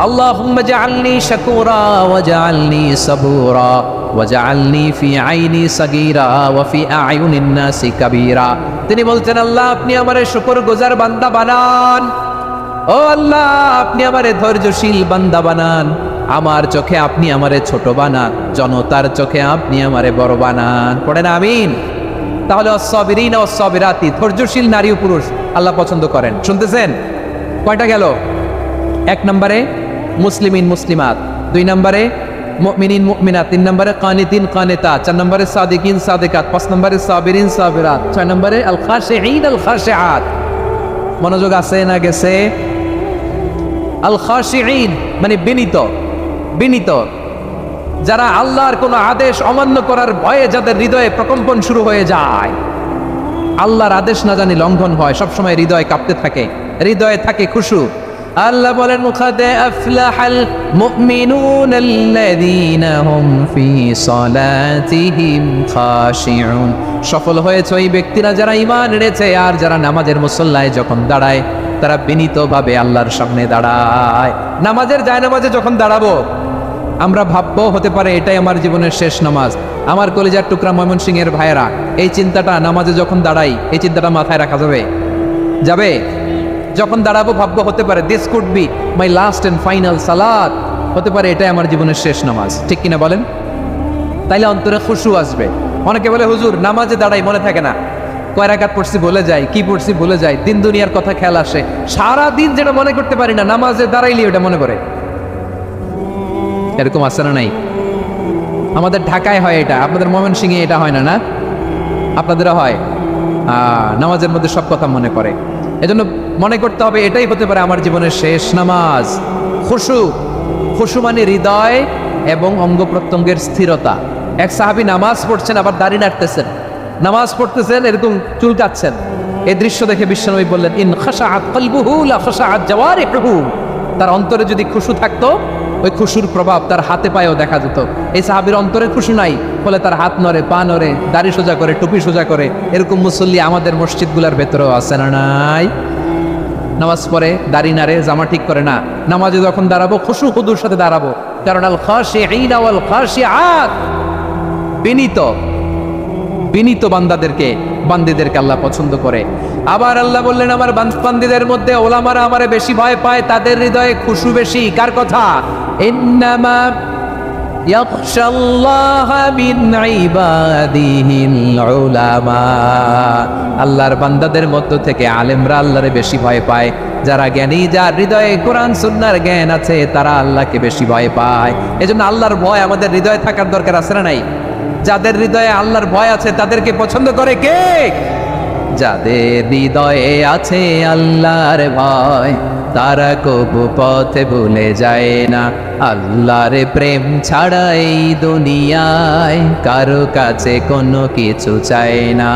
আল্লাহুম্মা জাআলনি শাকুরা ওয়া জাআলনি সাবুরা ওয়া জাআলনি ফি আইনি সাগীরা ওয়া ফি আ'য়ুনিন নাসি কাবীরা। তিনি বলতেন, আল্লাহ আপনি আমারে শুকরগুজার বান্দা বানান, ও আল্লাহ আপনি আমারে ধৈর্যশীল বান্দা বানান, আমার চোখে আপনি আমারে ছোট বানান, জনতার চোখে আপনি আমারে বড় বানান। পড়েন আমিন। তাহলে আস-সাবিরিনা ওয়াস-সাবিরাতি, ধৈর্যশীল নারী ও পুরুষ আল্লাহ পছন্দ করেন। শুনতেছেন? কয়টা গেল? 1 নম্বরে মুসলিমিন মুসলিমাত, 2 নম্বরে মুমিনিন মুমিনাত, 3 নম্বরে কানিতিন কানিতাত, 4 নম্বরে সাদিকিন সাদিকাত, 5 নম্বরে সাবিরিন সাবিরাত, 6 নম্বরে আল খাশিঈন আল খাশিআত। মনোযোগ আছে না গেছে? আল খাশিঈন মানে বিনীত, বিনীত, যারা আল্লাহর কোনো আদেশ অমান্য করার ভয়ে যাদের হৃদয়ে প্রকম্পন শুরু হয়ে যায়, আল্লাহর আদেশ না জানি লঙ্ঘন হয়, সবসময় হৃদয় কাঁপতে থাকে, হৃদয়ে থাকে খুশু। আল্লাহ বলেন মুখাদে আফলাহাল মুমিনুন আল্লাযীনা হুম ফি সালাতিহিম খাশিউন, সফল হয়েছে ওই ব্যক্তিরা যারা ঈমান এনেছে আর যারা নামাজের মুসল্লায় যখন দাঁড়ায় তারা বিনীতভাবে আল্লাহর সামনে দাঁড়ায়। নামাজের জায়নামাজে যখন দাঁড়াবো আমরা ভাববো হতে পারে এটাই আমার জীবনের শেষ নামাজ। আমার কলিজার টুকরা ময়মনসিংহের ভাইয়েরা, এই চিন্তাটা নামাজে যখন দাঁড়াই, এই চিন্তাটা মাথায় রাখা যাবে? যাবে? যখন দাঁড়াবো ভাববো হতে পারে this could be my last and final সালাত, হতে পারে এটাই আমার জীবনের শেষ নামাজ, ঠিক কিনা বলেন? তাইলে অন্তরে খুশু আসবে। অনেকে বলে হুজুর নামাজে দাঁড়াই মনে থাকে না, কয় রাকাত পড়ছি ভুলে যাই, কি পড়ছি ভুলে যাই, দিন দুনিয়ার কথা খেয়াল আসে, সারা দিন যেটা মনে করতে পারি না নামাজে দাঁড়াইলে ওটা মনে করে। এরকম আছে না নাই? আমাদের ঢাকায় হয় এটা, আপনাদের ময়মনসিংহে এটা হয় না? না আপনাদেরও হয়? নামাজের মধ্যে সব কথা মনে করে। এজন্য মনে করতে হবে এটাই হতে পারে আমার জীবনের শেষ নামাজ। খুশু, খুশু মানে হৃদয় এবং অঙ্গ প্রত্যঙ্গের স্থিরতা। এক সাহাবী নামাজ পড়ছেন আবার দাড়ি নাড়তেছেন, নামাজ পড়তেছেন এরকম চুলকাচ্ছেন। এই দৃশ্য দেখে বিশ্বনবী বললেন ইন খাশাআত কলবুহু লা খাশাআত জাওয়ারিহুহু, তার অন্তরে যদি খুশু থাকতো ওই খুশুর প্রভাব তার হাতে পায়েও দেখা যেত। এই সাহাবীর অন্তরে খুশু নাই, ফলে তার হাত নড়ে, পা নড়ে, দাড়ি সোজা করে, টুপি সোজা করে। এরকম মুসল্লি আমাদের মসজিদগুলোর ভেতরেও আছে না নাই? নামাজ পড়ে, দাড়ি নাড়ে, জামা ঠিক করে না, নামাজে যখন দাঁড়াবো খুশু খুদুর সাথে দাঁড়াবো, কারণ আল খাশিঈন ওয়াল খাশিআত, বিনীত, বিনীত বান্দীদেরকে আল্লাহ পছন্দ করে। আবার আল্লাহ বললেন আমার বান্দীদের মধ্যে ওলামারা আমারে বেশি ভয় পায়, তাদের হৃদয়ে খুশু বেশি। কার কথা? ইন্নামা ইয়াখশাল্লাহা মিন ইবাদিহিল উলামা, আল্লাহর বান্দাদের মধ্য থেকে আলেমরা আল্লাহরে বেশি ভয় পায়। যারা জ্ঞানী, যার হৃদয়ে কোরআন সুন্নাহর জ্ঞান আছে, তারা আল্লাহকে বেশি ভয় পায়। এজন্য আল্লাহর ভয় আমাদের হৃদয়ে থাকার দরকার আছে না নাই? যাদের হৃদয়ে আল্লাহর ভয় আছে তাদেরকে পছন্দ করে কে? যাদের হৃদয়ে আছে আল্লাহর ভয়, তারা কবু পথে ভুলে যায় না। আল্লাহর প্রেম ছাড়া এই দুনিয়ায় কারো কাছে কোনো কিছু চায় না।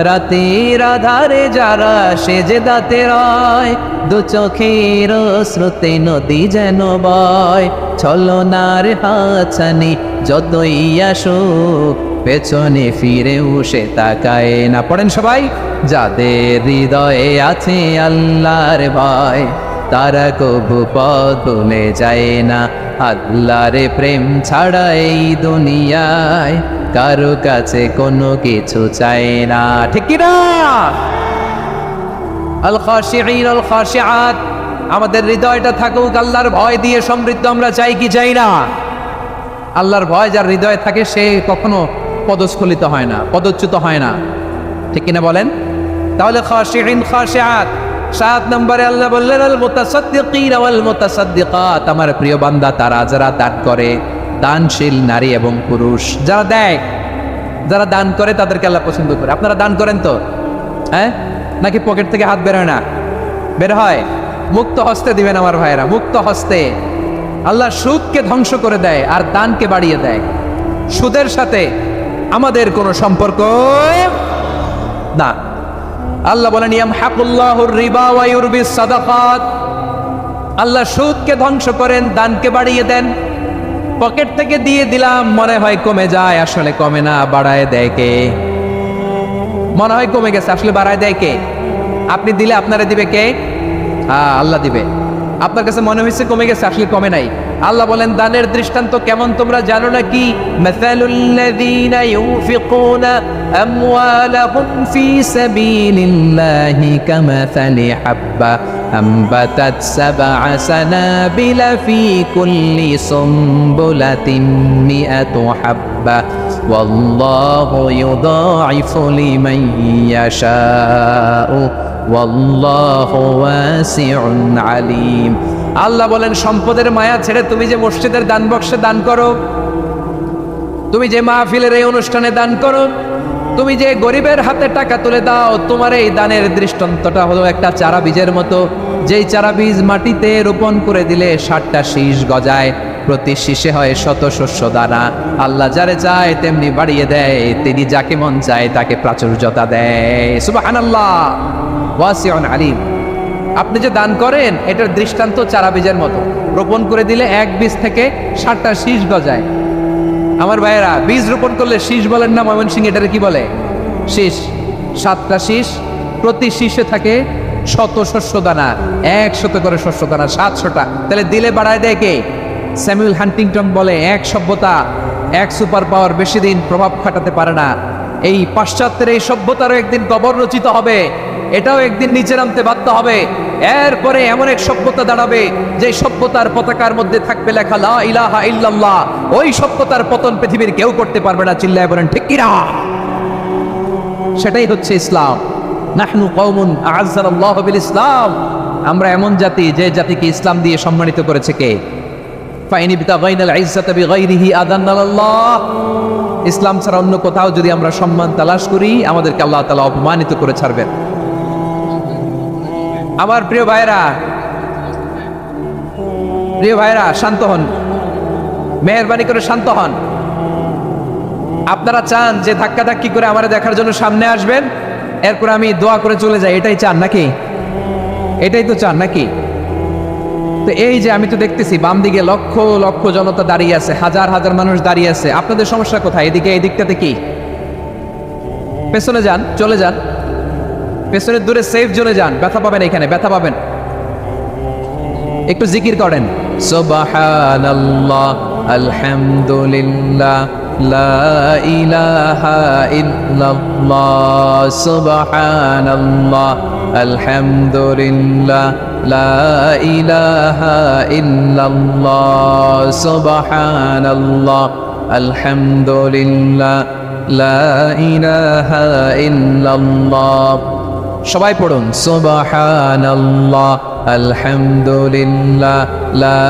রাতের আধারে যারা সেজদাতে রয়, দু চোখের স্রোতে নদী যেন বয়। ছলনার হাতছানি যতই আসুক, পেছনে ফিরেও সে তাকায় না। পড়েন সবাই, যাদের হৃদয়ে আছে আল্লাহর ভয়, তারা কবু পথ ভুলে যায় না। আল্লাহর প্রেম ছাড়া এই দুনিয়ায় কারো কাছে কোনো কিছু চায় না, ঠিক কি না? আল খাশিঈন আল খাশিআত, আমাদের হৃদয়টা থাকুক আল্লাহর ভয় দিয়ে সমৃদ্ধ। আমরা চাই কি চাই না? আল্লাহর ভয় যার হৃদয়ে থাকে সে কখনো পদস্খলিত হয় না, পদচ্যুত হয় না, ঠিক কিনা বলেন? তাহলে খাশিঈন খাশিআত। 7 নম্বরে আল্লাহ বললেন আল মুতাসাদ্দিকিন ওয়াল মুতাসাদ্দিকাত, আমার প্রিয় বান্দা তারা যারা দান করে, দানশীল নারী এবং পুরুষ যারা দেয়, যারা দান করে তাদেরকে আল্লাহ পছন্দ করে। আপনারা দান করেন তো? হ্যাঁ, নাকি পকেট থেকে হাত বের হয় না? বের হয়। মুক্ত হস্তে দিবেন আমার ভাইয়েরা, মুক্ত হস্তে। আল্লাহ সুদকে ধ্বংস করে দেয় আর দানকে বাড়িয়ে দেয়। সুদের সাথে আমাদের কোনো সম্পর্ক না। আল্লাহ বলেন ইয়ামহাকুল্লাহুর রিবা ওয়া ইউরবিস সাদাকাত, আল্লাহ সুদকে ধ্বংস করেন, দানকে বাড়িয়ে দেন। পকেট থেকে দিয়ে দিলাম মনে হয় কমে যায়, আসলে কমে না, বাড়ায় দেয় কে? মনে হয় কমে গেছে, আসলে বাড়ায় দেয় কে? আপনি দিলে আপনারে দিবে কে? আল্লাহ দিবে। আপনার কাছে মনে হয়েছে কমে গেছে, আসলে কমে নাই। আল্লাহ বলেন দানের দৃষ্টান্ত কেমন তোমরা জানো নাকি? মাসালুল্লাযীনা ইউনফিকুনা আমওয়ালাহুম ফি সাবিলিল্লাহি কামাসালি হাব্বা আম্বাতাত সাবআ সানাবিলা ফি কুল্লি সুমবুলাতিন মিআতু হাব্বা ওয়াল্লাহু ইউদাঈফু লিমান ইয়াশাউ ওয়াল্লাহু ওয়াসিউন আলীম। আল্লাহ বলেন সম্পদের মায়া ছেড়ে তুমি যে মসজিদের দান বক্সে দান করো, তুমি যে মাহফিলের এই অনুষ্ঠানে দান করো, তুমি যে গরিবের হাতে টাকা তুলে দাও, তোমার এই দানের দৃষ্টান্তটা হলো একটা চারা বীজের মতো, যেই চারা বীজ মাটিতে রোপণ করে দিলে 60টা শীষ গজায়, প্রতি শীষে হয় শত শস্য দানা। আল্লাহ যারে চায় তেমনি বাড়িয়ে দেয়, তিনি যাকে মন চায় তাকে প্রাচুর্যতা দেয়। সুবহানাল্লাহ, ওয়াসিউন আলিম। আপনি যে দান করেন এটার দৃষ্টান্ত চারা বীজের মতো, রোপণ করে দিলে এক বীজ থেকে 60টা শীষ গজায়। আমার ভাইয়েরা, বীজ রোপণ করলে শীষ বলেন না, ময়মনসিংহ এটারে কি বলে? শীষ। 7টা শীষ, প্রতি শীষে থাকে শত শস্য দানা, 100 করে শস্য দানা, 700টা। তাহলে দিলে বাড়ায় দেয় কে? স্যামুয়েল হান্টিংটন বলে, এক সভ্যতা, এক সুপার পাওয়ার বেশি দিন প্রভাব খাটাতে পারে না। এই পাশ্চাত্যের এই সভ্যতারও একদিন কবর রচিত হবে, এটাও একদিন নিচে নামতে বাধ্য হবে। এরপরে এমন এক সভ্যতা দাঁড়াবে যে সভ্যতার পতাকার মধ্যে থাকবে লেখা লা ইলাহা ইল্লাল্লাহ। ওই সভ্যতার পতন পৃথিবীর কেউ করতে পারবে না। চিল্লায় বলেন ঠিক কিনা? সেটাই হচ্ছে ইসলাম। নাহনু কওমুন আ'আজ্জানাল্লাহু বিল ইসলাম। আমরা এমন জাতি যে জাতিকে ইসলাম দিয়ে সম্মানিত করেছে কে? ফাইন ইবতাগাইনাল ইজ্জাতা বিগাইরিহি আদান্নাল্লাহ। ইসলাম ছাড়া অন্য কোথাও যদি আমরা সম্মান তালাশ করি, আমাদেরকে আল্লাহ তাআলা অপমানিত করে ছাড়বেন। আমার প্রিয় ভাইরা, শান্ত হন, মেহেরবানি করে শান্ত হন। আপনারা চান যে ধাক্কাধাক্কি করে আমারে দেখার জন্য সামনে আসবেন, এরপর আমি দোয়া করে চলে যাই, এটাই চান নাকি? এটাই তো চান নাকি? তো এই যে আমি তো দেখতেছি বাম দিকে লক্ষ লক্ষ জনতা দাঁড়িয়ে আছে, হাজার হাজার মানুষ দাঁড়িয়ে আছে। আপনাদের সমস্যা কোথায়? এদিকে, এই দিকটাতে কি? পেছনে যান, চলে যান, পেছনের দূরে সেফ জোনে যান। ব্যথা পাবেন, এখানে ব্যথা পাবেন। একটু জিকির করেন, সুবহানাল্লাহ, আলহামদুলিল্লাহ, লা ইলাহা ইল্লাল্লাহ, সুবহানাল্লাহ, আলহামদুলিল্লাহ, লা ইলাহা ইল্লাল্লাহ, সুবহানাল্লাহ, আলহামদুলিল্লাহ, লা ইলাহা ইল্লাল্লাহ। সবাই পড়ুন, সুবহানাল্লাহ, আলহামদুলিল্লাহ, লা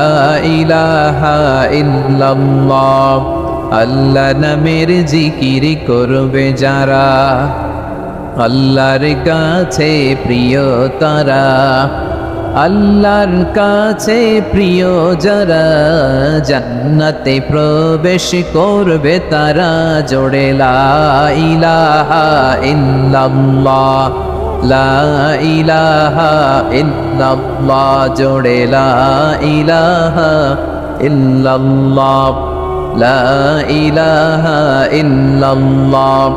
ইলাহা ইল্লাল্লাহ। আল্লাহ নামের জিকির করবে যারা, আল্লাহর কাছে প্রিয় তারা, আল্লাহর কাছে প্রিয় যারা, জান্নাতে প্রবেশ করবে তারা। জোড়ে লা ইলাহা ইল্লাল্লাহ, লা ইলাহা ইল্লাল্লাহ, জোড়ে লা ইলাহা ইল্লাল্লাহ, লা ইলাহা ইল্লাল্লাহ,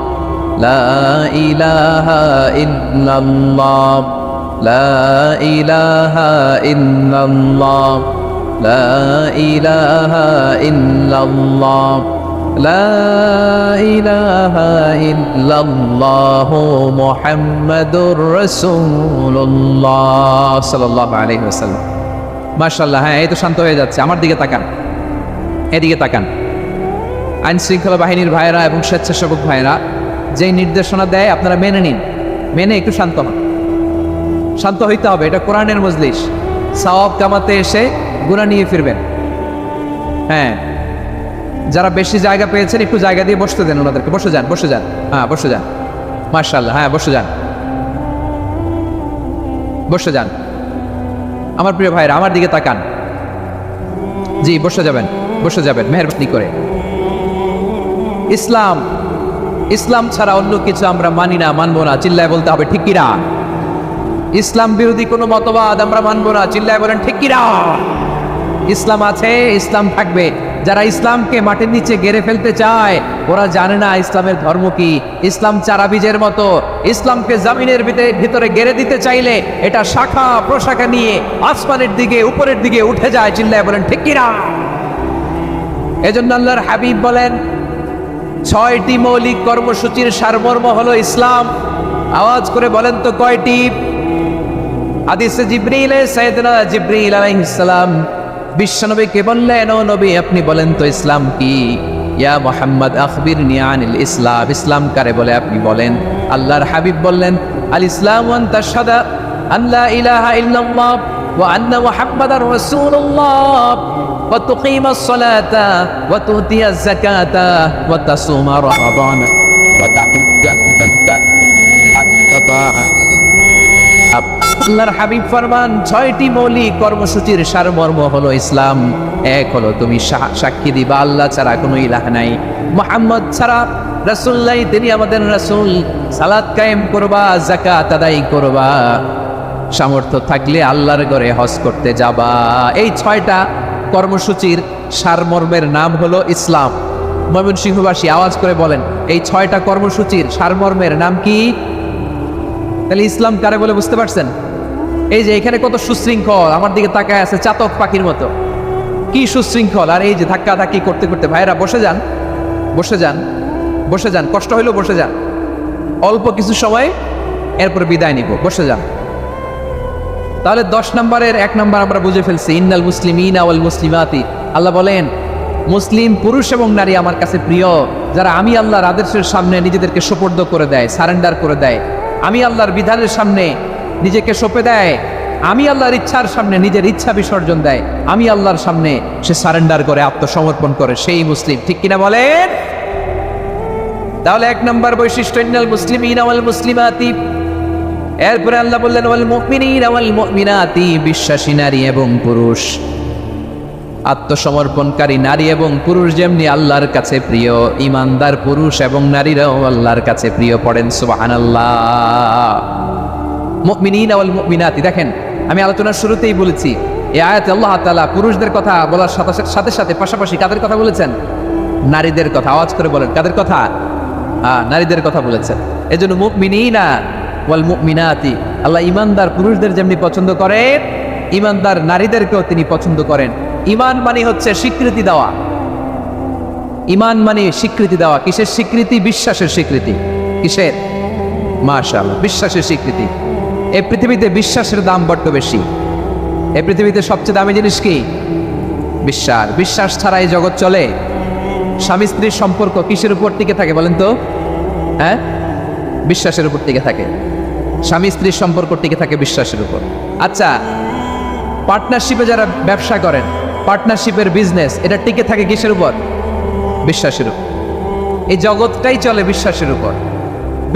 লা ইলাহা ইল্লাল্লাহ, লা ইলাহা ইল্লাল্লাহ, লা ইলাহা ইল্লাল্লাহ, লা ইলাহা ইল্লাল্লাহ, মুহাম্মাদুর রাসূলুল্লাহ সাল্লাল্লাহু আলাইহি ওয়াসাল্লাম। মাশাআল্লাহ। হ্যাঁ, এই তো শান্ত হয়ে যাচ্ছে। আমার দিকে তাকান, এদিকে তাকান। আইন শৃঙ্খলা বাহিনীর ভাইয়েরা এবং স্বেচ্ছাসেবক ভাইয়েরা যেই নির্দেশনা দেয় আপনারা মেনে নিন, মেনে একটু শান্ত হন। শান্ত হইতে হবে, এটা কোরআনের মজলিস। সওয়াব কামাতে এসে গুনাহ নিয়ে ফিরবেন। হ্যাঁ, যারা বেশি জায়গা পেয়েছেন একটু জায়গা দিয়ে বসতে দেন ওনাদেরকে। বসে যান, বসে যান। হ্যাঁ, বসে যান। মাশাআল্লাহ। হ্যাঁ, বসে যান, বসে যান। আমার প্রিয় ভাইরা, আমার দিকে তাকান। জি, বসে যাবেন, বসে যাবেন মেহেরবানি করে। ইসলাম, ইসলাম ছাড়া অন্য কিছু আমরা মানি না, মানবো না। চিল্লায় বলতে হবে ঠিক কিনা? ইসলাম বিরোধী কোনো মতবাদ আমরা মানবো না। চিল্লায় বলেন ঠিক কিনা? ইসলাম আছে, ইসলাম থাকবে। যারা ইসলামকে মাটির নিচে গেড়ে ফেলতে চায়, ওরা জানে না ইসলামের ধর্ম কি। ইসলাম চারা বীজের মতো। ইসলামকে জমিনের ভিতরে গেড়ে দিতে চাইলে এটা শাখা প্রশাখা নিয়ে আসমানের দিকে, উপরের দিকে উঠে যায়। চিল্লায় বলেন ঠিক কিনা? এজন্য আল্লাহর হাবিব বলেন, 6টি মৌলিক কর্মসূচির সারমর্ম হলো ইসলাম। আওয়াজ করে বলেন তো কয়টি? হাদিসে জিবরিল, সাইয়েদনা জিবরিল আলাইহিস সালাম বিশ্বনবীকে বললেন, ও নবী আপনি বলেন তো ইসলাম কি? ইয়া মুহাম্মদ আখবিরনি আনিল ইসলাম। ইসলাম কারে বলে আপনি বলেন। আল্লাহর হাবিব বললেন, আল ইসলামু আন তাশহাদা আন লা ইলাহা ইল্লাল্লাহ ওয়া আন্না মুহাম্মাদার রাসূলুল্লাহ ওয়া তুকিমাস সালাতা ওয়া তুতিয়াজ যাকাতা ওয়া তাসুমা রমাদান ওয়া তাহুজ্জা আল্লাহর হাবিব ফরমান 6টি মৌলিক কর্মসূচির সারমর্ম হলো ইসলাম। এক হলো তুমি সাক্ষী দিবা আল্লাহ ছাড়া কোনো ইলাহ নাই, মুহাম্মদ ছাড়া রাসূল নাই, তিনি আমাদের রাসূল। সালাত কায়েম করবা, যাকাত আদায় করবা, সামর্থ্য থাকলে আল্লাহর ঘরে হজ করতে যাবা। এই 6টা কর্মসূচির সারমর্মের নাম হলো ইসলাম। ময়মনসিংহবাসী আওয়াজ করে বলেন, এই 6টা কর্মসূচির সারমর্মের নাম কি? তাহলে ইসলাম কারে বলে বুঝতে পারছেন? এই যে এখানে কত সুশৃঙ্খল, আমার দিকে তাকায় আছে চাতক পাখির মতো, কি সুশৃঙ্খল। আর এই যে ধাক্কা ধাক্কি করতে করতে, ভাইরা বসে যান, বসে যান, বসে যান, কষ্ট হইলেও বসে যান, অল্প কিছু সময় এরপর বিদায় নিব, বসে যান। তাহলে 10 নম্বরের 1 নম্বর আমরা বুঝে ফেলছি, ইন্নাল মুসলিমিনা ওয়াল মুসলিমাতি। আল্লাহ বলেন মুসলিম পুরুষ এবং নারী আমার কাছে প্রিয়, যারা আমি আল্লাহর আদেশের সামনে নিজেদেরকে সোপর্দ করে দেয়, সারেন্ডার করে দেয়, আমি আল্লাহর বিধানের সামনে নিজেকে সঁপে দেয়, আমি আল্লাহর ইচ্ছার সামনে নিজের ইচ্ছা বিসর্জন দেয়, আমি আল্লাহর সামনে সে সারেন্ডার করে, আত্মসমর্পণ করে, সেই মুসলিম। ঠিক কিনা বলেন? তাহলে 1 নম্বর বৈশিষ্ট্য ইন্নাল মুসলিমিনা ওয়াল মুসলিমাতি। এরপরে আল্লাহ বললেন ওয়াল মুমিনিনা ওয়াল মুমিনাতি, বিশ্বাসী নারী এবং পুরুষ, আত্মসমর্পণকারী নারী এবং পুরুষ যেমনি আল্লাহর কাছে প্রিয়, ইমানদার পুরুষ এবং নারীরাও আল্লাহর কাছে প্রিয়। পড়েন সুবহানাল্লাহ। মুমিনিনা ওয়াল মুমিনাতি, দেখেন আমি আলোচনার শুরুতেই বলেছি এই আয়াতে আল্লাহ তাআলা পুরুষদের কথা বলার সাথে সাথে পাশাপাশি কাদের কথা বলেছেন? নারীদের কথা। আওয়াজ করে বলেন, কাদের কথা? নারীদের কথা বলেছেন। এজন্য মুমিনিনা ওয়াল মুমিনাতি, আল্লাহ ইমানদার পুরুষদের যেমনি পছন্দ করেন, ইমানদার নারীদেরকেও তিনি পছন্দ করেন। ইমান মানে হচ্ছে স্বীকৃতি দেওয়া, ইমান মানে স্বীকৃতি দেওয়া। কিসের স্বীকৃতি? বিশ্বাসের স্বীকৃতি। কিসের? মাশাআল্লাহ, বিশ্বাসের স্বীকৃতি। এই পৃথিবীতে বিশ্বাসের দাম বড্ড বেশি। এই পৃথিবীতে সবচেয়ে দামি জিনিস কি? বিশ্বাস। বিশ্বাস ছাড়া এই জগৎ চলে? স্বামী স্ত্রীর সম্পর্ক কিসের উপর টিকে থাকে বলেন তো? হ্যাঁ, বিশ্বাসের উপর টিকে থাকে। স্বামী স্ত্রীর সম্পর্ক টিকে থাকে বিশ্বাসের উপর। আচ্ছা, পার্টনারশিপে যারা ব্যবসা করেন, পার্টনারশিপের বিজনেস, এটা টিকে থাকে কিসের উপর? বিশ্বাসের উপর। এই জগৎটাই চলে বিশ্বাসের উপর।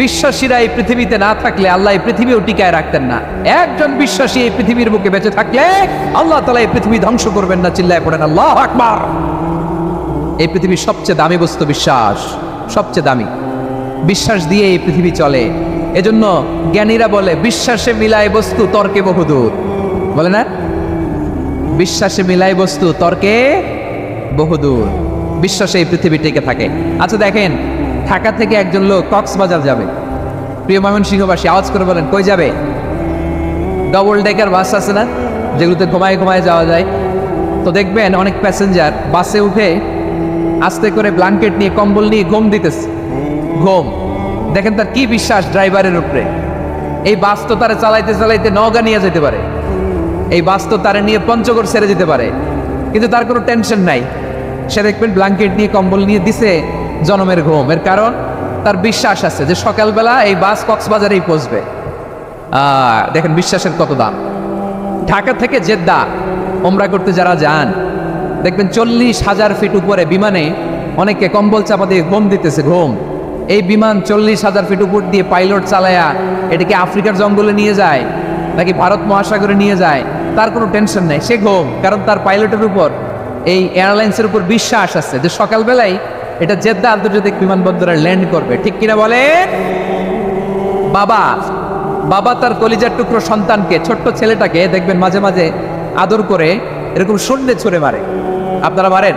বিশ্বাসীরা এই পৃথিবীতে না থাকলে আল্লাহ এই পৃথিবীও টিকায় রাখতেন না। একজন বিশ্বাসী এই পৃথিবীর বুকে বেঁচে থাকলে আল্লাহ তাআলা এই পৃথিবী ধ্বংস করবেন না। চিল্লায় পড়েন আল্লাহু আকবার। এই পৃথিবীর সবচেয়ে দামি বস্তু বিশ্বাস, সবচেয়ে দামি। বিশ্বাস দিয়ে এই পৃথিবী চলে। এজন্য জ্ঞানীরা বলে বিশ্বাসে মিলায় বস্তু, তর্কে বহুদূর। বলে না? বিশ্বাসে মিলায় বস্তু, তর্কে বহুদূর। বিশ্বাসে এই পৃথিবী টিকে থাকে। আচ্ছা দেখেন, ঢাকা থেকে একজন লোক কক্সবাজার যাবে। প্রিয় ময়মনসিংহবাসী আওয়াজ করে বলেন, কই যাবে? ডবল ডেকার বাস আছে না, যেগুলোতে ঘুমায় ঘুমায় যাওয়া যায়। তো দেখবেন অনেক প্যাসেঞ্জার বাসে উঠে আস্তে করে ব্ল্যাঙ্কেট নিয়ে, কম্বল নিয়ে ঘুম দিতেছে। ঘুম দেখেন তার কি বিশ্বাস ড্রাইভারের উপরে। এই বাস তো তারা চালাইতে চালাইতে নওগাঁ নিয়ে যেতে পারে, এই বাস তো তারা নিয়ে পঞ্চগড় ছেড়ে যেতে পারে, কিন্তু তার কোনো টেনশন নাই। সে দেখবেন ব্ল্যাঙ্কেট নিয়ে, কম্বল নিয়ে দিছে জনমের ঘুম। এর কারণ তার বিশ্বাস আছে যে সকালবেলা এই বাস কক্সবাজারেই পৌঁছবে। দেখেন বিশ্বাসের কত দাম। ঢাকা থেকে জেদ্দা ওমরা করতে যারা যান, দেখবেন 40,000 ফিট উপরে বিমানে অনেকে কম্বল চাপা দিয়ে ঘুম দিতেছে। ঘুম। এই বিমান 40,000 ফিট উপর দিয়ে পাইলট চালায়া এটাকে আফ্রিকার জঙ্গলে নিয়ে যায় নাকি ভারত মহাসাগরে নিয়ে যায়, তার কোনো টেনশন নেই। সে ঘুম, কারণ তার পাইলটের উপর, এই এয়ারলাইন্সের উপর বিশ্বাস আছে যে সকালবেলায় এটা জেদ্দা আন্তর্জাতিক বিমানবন্দরে ল্যান্ড করবে। ঠিক কিনা বলেন? বাবা তার কলিজার টুকরো সন্তানকে, ছোট্ট ছেলেটাকে দেখবেন মাঝে মাঝে আদর করে এরকম শূন্যে ছুঁড়ে মারে। আপনারা মারেন?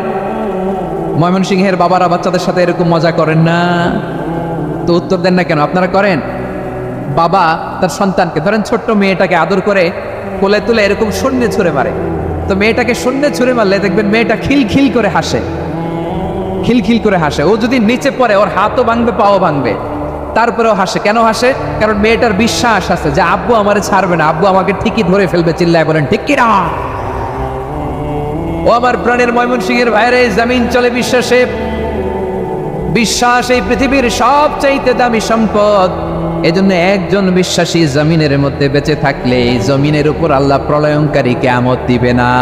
ময়মনসিংহের বাবারা বাচ্চাদের সাথে এরকম মজা করেন না? তো উত্তর দেন না কেন? আপনারা করেন? বাবা তার সন্তানকে, ধরেন ছোট্ট মেয়েটাকে আদর করে কোলে তুলে এরকম শূন্যে ছুঁড়ে মারে। তো মেয়েটাকে শূন্যে ছুঁড়ে মারলে দেখবেন মেয়েটা খিলখিল করে হাসে, খিলখিল করে হাসে। ও যদি নিচে পড়ে ওর হাতও ভাঙবে, পাও ভাঙবে, তারপরেও হাসে। কেন হাসে? কারণ মেয়েটার বিশ্বাস আছে যে আব্বু আমারে ছাড়বে না, আব্বু আমাকে ঠিকই ধরে ফেলবে। চিল্লায় বলেন ঠিক কিনা? ও আমার প্রাণের ময়মনসিংহের ভাইরে, জমিন চলে বিশ্বাসে। বিশ্বাস এই পৃথিবীর সবচাইতে দামি সম্পদ। এজন্য একজন বিশ্বাসী জমিনের মধ্যে বেঁচে থাকলে এই জমিনের উপর আল্লাহ প্রলয়ঙ্কারী কিয়ামত দিবে না।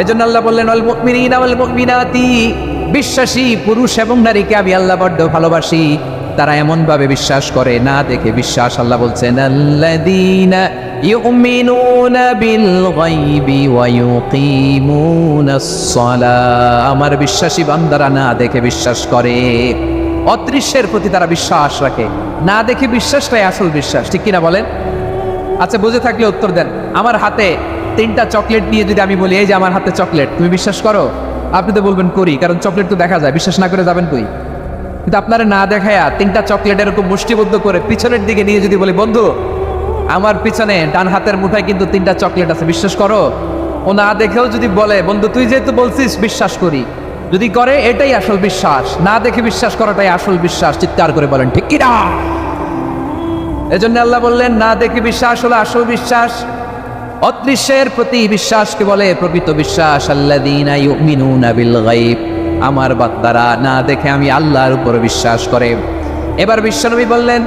এজন্য আল্লাহ বললেন ওয়াল মুমিনিনা ওয়াল মুমিনাতি, বিশ্বাসী পুরুষ এবং নারীকে আমি আল্লাহ বড্ড ভালোবাসি। তারা এমন ভাবে বিশ্বাস করে, না দেখে বিশ্বাস। আল্লাহ বলছেন আল্লাযীনা ইউমিনুনা বিল গায়বি ওয়া ইউকিমুনাস সালাহ, আমার বিশ্বাসী বান্দারা না দেখে বিশ্বাস করে। অদৃশ্যের প্রতি তারা বিশ্বাস রাখে, না দেখে বিশ্বাসটাই আসল বিশ্বাস, ঠিক কিনা বলেন? আচ্ছা, বুঝে থাকলে উত্তর দেন। আমার হাতে 3টা চকলেট নিয়ে যদি আমি বলি এই যে আমার হাতে চকলেট, তুমি বিশ্বাস করো? আপনি তো বলবেন করি, কারণ চকলেট তো দেখা যায়, বিশ্বাস না করে যাবেন কই? কিন্তু আপনারা না দেখায়া 3টা চকলেট এরকম মুষ্টিবদ্ধ করে পিছনের দিকে নিয়ে যদি বলি বন্ধু আমার পিছনে ডান হাতের মুঠায় কিন্তু 3টা চকলেট আছে, বিশ্বাস করো? ও না দেখেও যদি বলে বন্ধু তুই যেহেতু বলছিস বিশ্বাস করি, যদি করে এটাই আসল বিশ্বাস, না দেখে বিশ্বাস করাটাই আসল বিশ্বাস। চিৎকার করে বলেন ঠিক কিনা? এজন্য আল্লাহ বললেন না দেখে বিশ্বাস হলো আসল বিশ্বাস। অদৃশ্যের প্রতি বিশ্বাসকে বলে প্রকৃত বিশ্বাস। আল্লাযীনা ইউমিনুনা বিল গায়ব, আমার বান্দারা না দেখে আমি আল্লাহর উপর বিশ্বাস করে। এবার বিশ্বনবী বললেন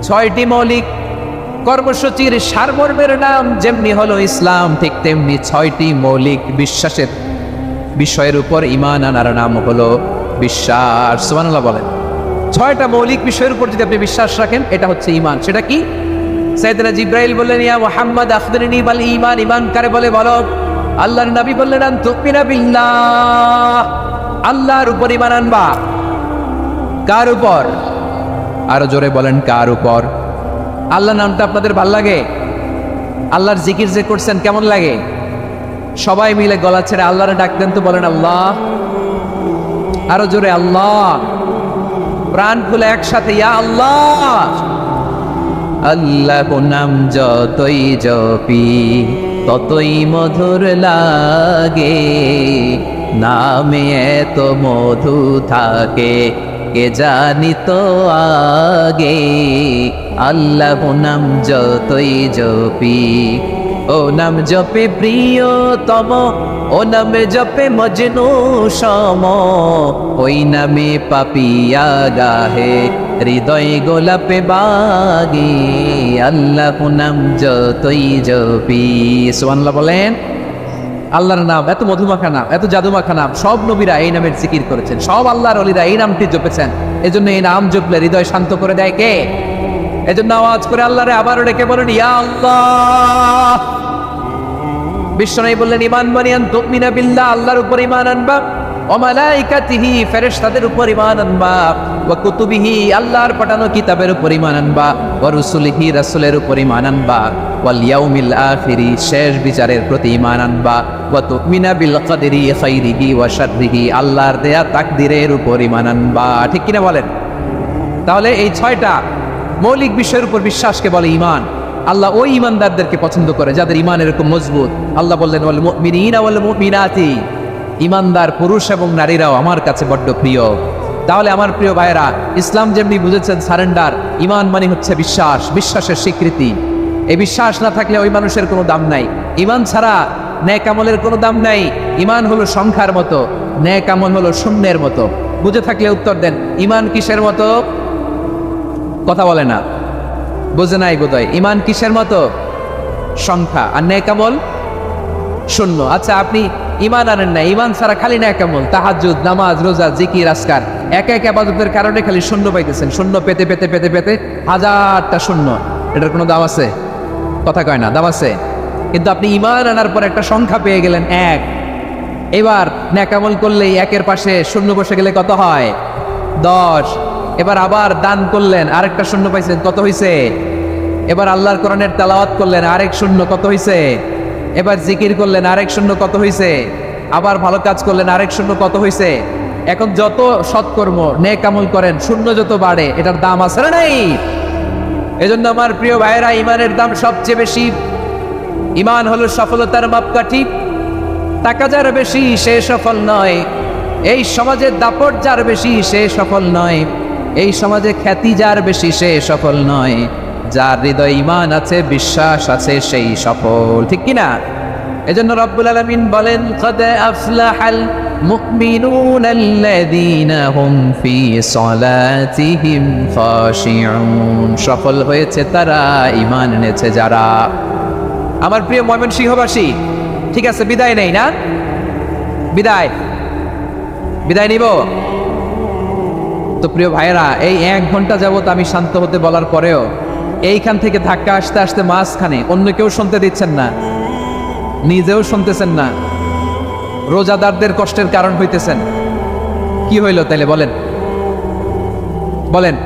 6টি মৌলিক কর্মসূচির সারমর্মের নাম যেমনি হলো ইসলাম, ঠিক তেমনি 6টি মৌলিক বিশ্বাসের বিষয়ের উপর ঈমান আনার নাম হলো বিশ্বাস। সুবহানাল্লাহ বলেন। 6টা মৌলিক বিষয়ের উপর যদি আপনি বিশ্বাস রাখেন এটা হচ্ছে ঈমান। সেটা কি? সাইয়েদনা জিবরাইল বললেন ইয়া মুহাম্মদ আখবিরনি বিল ঈমান, ঈমান কারে বলে বলো। আল্লাহর নবী বললেন আন তুমিনা বিল্লাহ, আল্লাহর উপর ঈমান আনবা। কার উপর? আরো জোরে বলেন কার উপর? আল্লাহ নামটা আপনাদের ভাল লাগে? আল্লাহর জিকির যে করছেন কেমন লাগে? সবাই মিলে গলা ছেড়ে আল্লাহরে ডাক দেন তো, বলেন আল্লাহ। আরো জোরে আল্লাহ, প্রাণ খুলে একসাথে ইয়া আল্লাহ। আল্লাহ নাম যতই জপি ততই মধুর লাগে, নামে এত মধু থাকে কে জানি তো আগে। আল্লাহ নাম যতই জপি, ও নাম জপে প্রিয়তম, ও নামে জপে মজনু সম, ওই নামে পাপিয়া গাহে হৃদয় গোলাপে বাগে। আল্লাহ নাম যতই জপি। সুবহানাল্লাহ বলেন। আল্লাহর নাম এত মধুমাখা নাম, এত জাদুমাখা নাম, সব নবীরা এই নামের জিকির করেছেন, সব আল্লাহর ওলিরা এই নামটি জপেছেন। এজন্য এই নাম জপলে হৃদয় শান্ত করে দেয় কে? এজন্য আওয়াজ করে আল্লাহরে আবারও ডেকে বলেন ইয়া আল্লাহ। বিশ্বনবী বললেন ঈমান মানে আন তুমিনা বিল্লাহ, আল্লাহর উপর ঈমান আনবা, ওয়া মালাইকাতিহি, ফেরেশতাদের উপর ঈমান আনবা, ওয়া কুতুবিহি, আল্লাহর পাঠানো কিতাবের উপর ঈমান আনবা, ওয়া রুসুলিহি, রাসূলের উপর ঈমান আনবা, ওয়াল ইয়াউমিল আখিরি, শেষ বিচারের প্রতি ঈমান আনবা, ওয়া তুমিনা বিল কদরি খাইরিহি ওয়া শাররিহি, আল্লাহর দেয়া তাকদীরের উপর ঈমান আনবা। ঠিক কিনা বলেন? তাহলে এই 6টা মৌলিক বিষয়ের উপর বিশ্বাসকে বলে ঈমান। আল্লাহ ওই ঈমানদারদেরকে পছন্দ করে যাদের ঈমান এরকম মজবুত। আল্লাহ বললেন ওয়াল মুমিনিনা ওয়াল মুমিনাতি, ঈমানদার পুরুষ এবং নারীরাও আমার কাছে বড্ড প্রিয়। তাহলে আমার প্রিয় ভাইয়েরা, ইসলাম যেমনি বুঝেছেন সারেন্ডার, ঈমান মানে হচ্ছে বিশ্বাস, বিশ্বাসের স্বীকৃতি। এই বিশ্বাস না থাকলে ওই মানুষের কোনো দাম নাই। ঈমান ছাড়া নেক আমলের কোনো দাম নাই। ঈমান হলো সংখ্যার মতো, নেক আমল হলো শূন্যের মতো। বুঝে থাকলে উত্তর দেন, ঈমান কিসের মতো? কথা বলে না, বুঝে নাই বোধহয়। ঈমান কিসের মতো? সংখ্যা। আর নেক আমল শূন্য। আচ্ছা, আপনি ঈমান আনেন না, ঈমান ছাড়া খালি নেক আমল, তাহাজ্জুদ, নামাজ, রোজা, জিকির, আজকার, এক এক ইবাদতের কারণে খালি শূন্য পাইতেছেন। শূন্য পেতে পেতে পেতে পেতে হাজারটা শূন্য। এটার কোনো দাম আছে? কথা কয় না, দাম আছে। কিন্তু আপনি ঈমান আনার পর একটা সংখ্যা পেয়ে গেলেন 1। এবার নেক আমল করলেই 1-এর পাশে শূন্য বসে গেলে কত হয়? 10। এবার আবার দান করলেন, আরেকটা শূন্য পাইছেন, কত হইছে? এবার আল্লাহর কোরআনের তেলাওয়াত করলেন, আরেক শূন্য, কত হইছে? এবার জিকির করলেন, আরেক শূন্য, কত হইছে? আবার ভালো কাজ করলেন, আরেক শূন্য, কত হইছে? এখন যত সৎকর্ম নেক আমল করেন, শূন্য যত বাড়ে, এটার দাম আছে না নাই? এজন্য আমার প্রিয় ভাইয়েরা, ঈমানের দাম সবচেয়ে বেশি। ঈমান হলো সফলতার মাপকাঠি। টাকা যার বেশি সে সফল নয়, এই সমাজে দাপট যার বেশি সে সফল নয়, এই সমাজে খ্যাতি যার বেশি সে সফল নয়, যার হৃদয় ঈমান আছে, বিশ্বাস আছে, সেই সফল। ঠিক কিনা? এজন্য রব্বুল আলামিন বলেন, কদ আফলাহাল মুমিনুনাল্লাযীনা হুম ফি সালাতিহিম খাশিউন, সফল হয়েছে তারা, ঈমান এনেছে যারা। আমার প্রিয় ময়মনসিংহবাসী, ঠিক আছে, বিদায় নেই না? বিদায় নিব তো। প্রিয় ভাইয়েরা, এই 1 ঘন্টা যাবত আমি শান্ত হতে বলার পরেও এইখান থেকে ধাক্কা আসতে আসতে মাঝখানে অন্য কেউ শুনতে দিচ্ছেন না, নিজেও শুনতেছেন না, রোজাদারদের কষ্টের কারণ হইতেছেন। কি হইল তাইলে বলেন?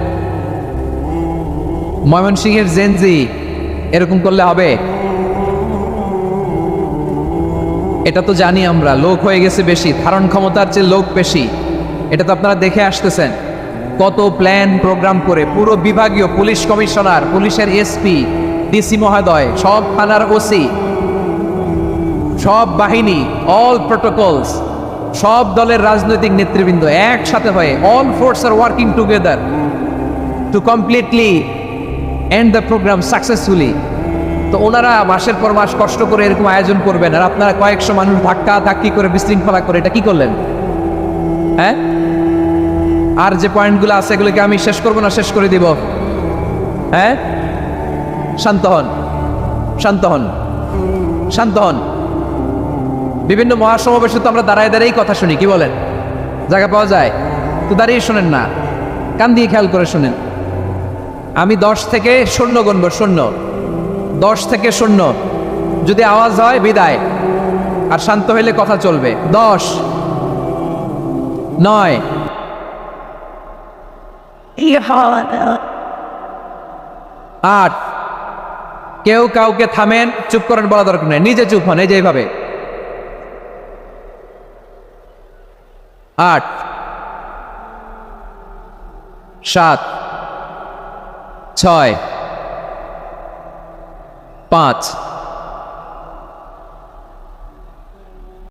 ময়মনসিংহের জেনজি এরকম করলে হবে? এটা তো জানি আমরা, লোক হয়ে গেছে বেশি, ধারণ ক্ষমতার চেয়ে লোক বেশি। এটা তো আপনারা দেখে আসতেছেন, কত প্ল্যান প্রোগ্রাম করে পুরো বিভাগীয় পুলিশ কমিশনার, পুলিশের এসপি, ডিসি মহোদয়, সব থানার ওসি, সব বাহিনী, অল প্রোটোকলস, সব দলের রাজনৈতিক নেতৃবৃন্দ একসাথে হয়ে, all force are working together to completely end the programme successfully. তো ওনারা মাসের পর মাস কষ্ট করে এরকম আয়োজন করবেন, আর আপনারা কয়েকশো মানুষ ধাক্কা ধাক্কি করে বিশৃঙ্খলা করে, এটা কি করলেন? হ্যাঁ, আর যে পয়েন্টগুলো আছে এগুলোকে আমি শেষ করবো না, শেষ করে দিব? হ্যাঁ, শান্ত হন, শান্ত হন, শান্ত হন। বিভিন্ন মহাসমাবেশে তো আমরা দাঁড়ায় দাঁড়িয়েই কথা শুনি, কি বলেন? জায়গা পাওয়া যায় তো দাঁড়িয়ে শোনেন না, কান দিয়ে খেয়াল করে শোনেন। আমি 10 থেকে 0 গুনবো, 0, 10 থেকে 0, যদি আওয়াজ হয় বিদায়, আর শান্ত হইলে কথা চলবে। 10, 9, 8। কেউ কাউকে থামেন, চুপ করেন বলা দরকার নেই, নিজে চুপ হন, এই যে এইভাবে। 8, 7, 6, 5,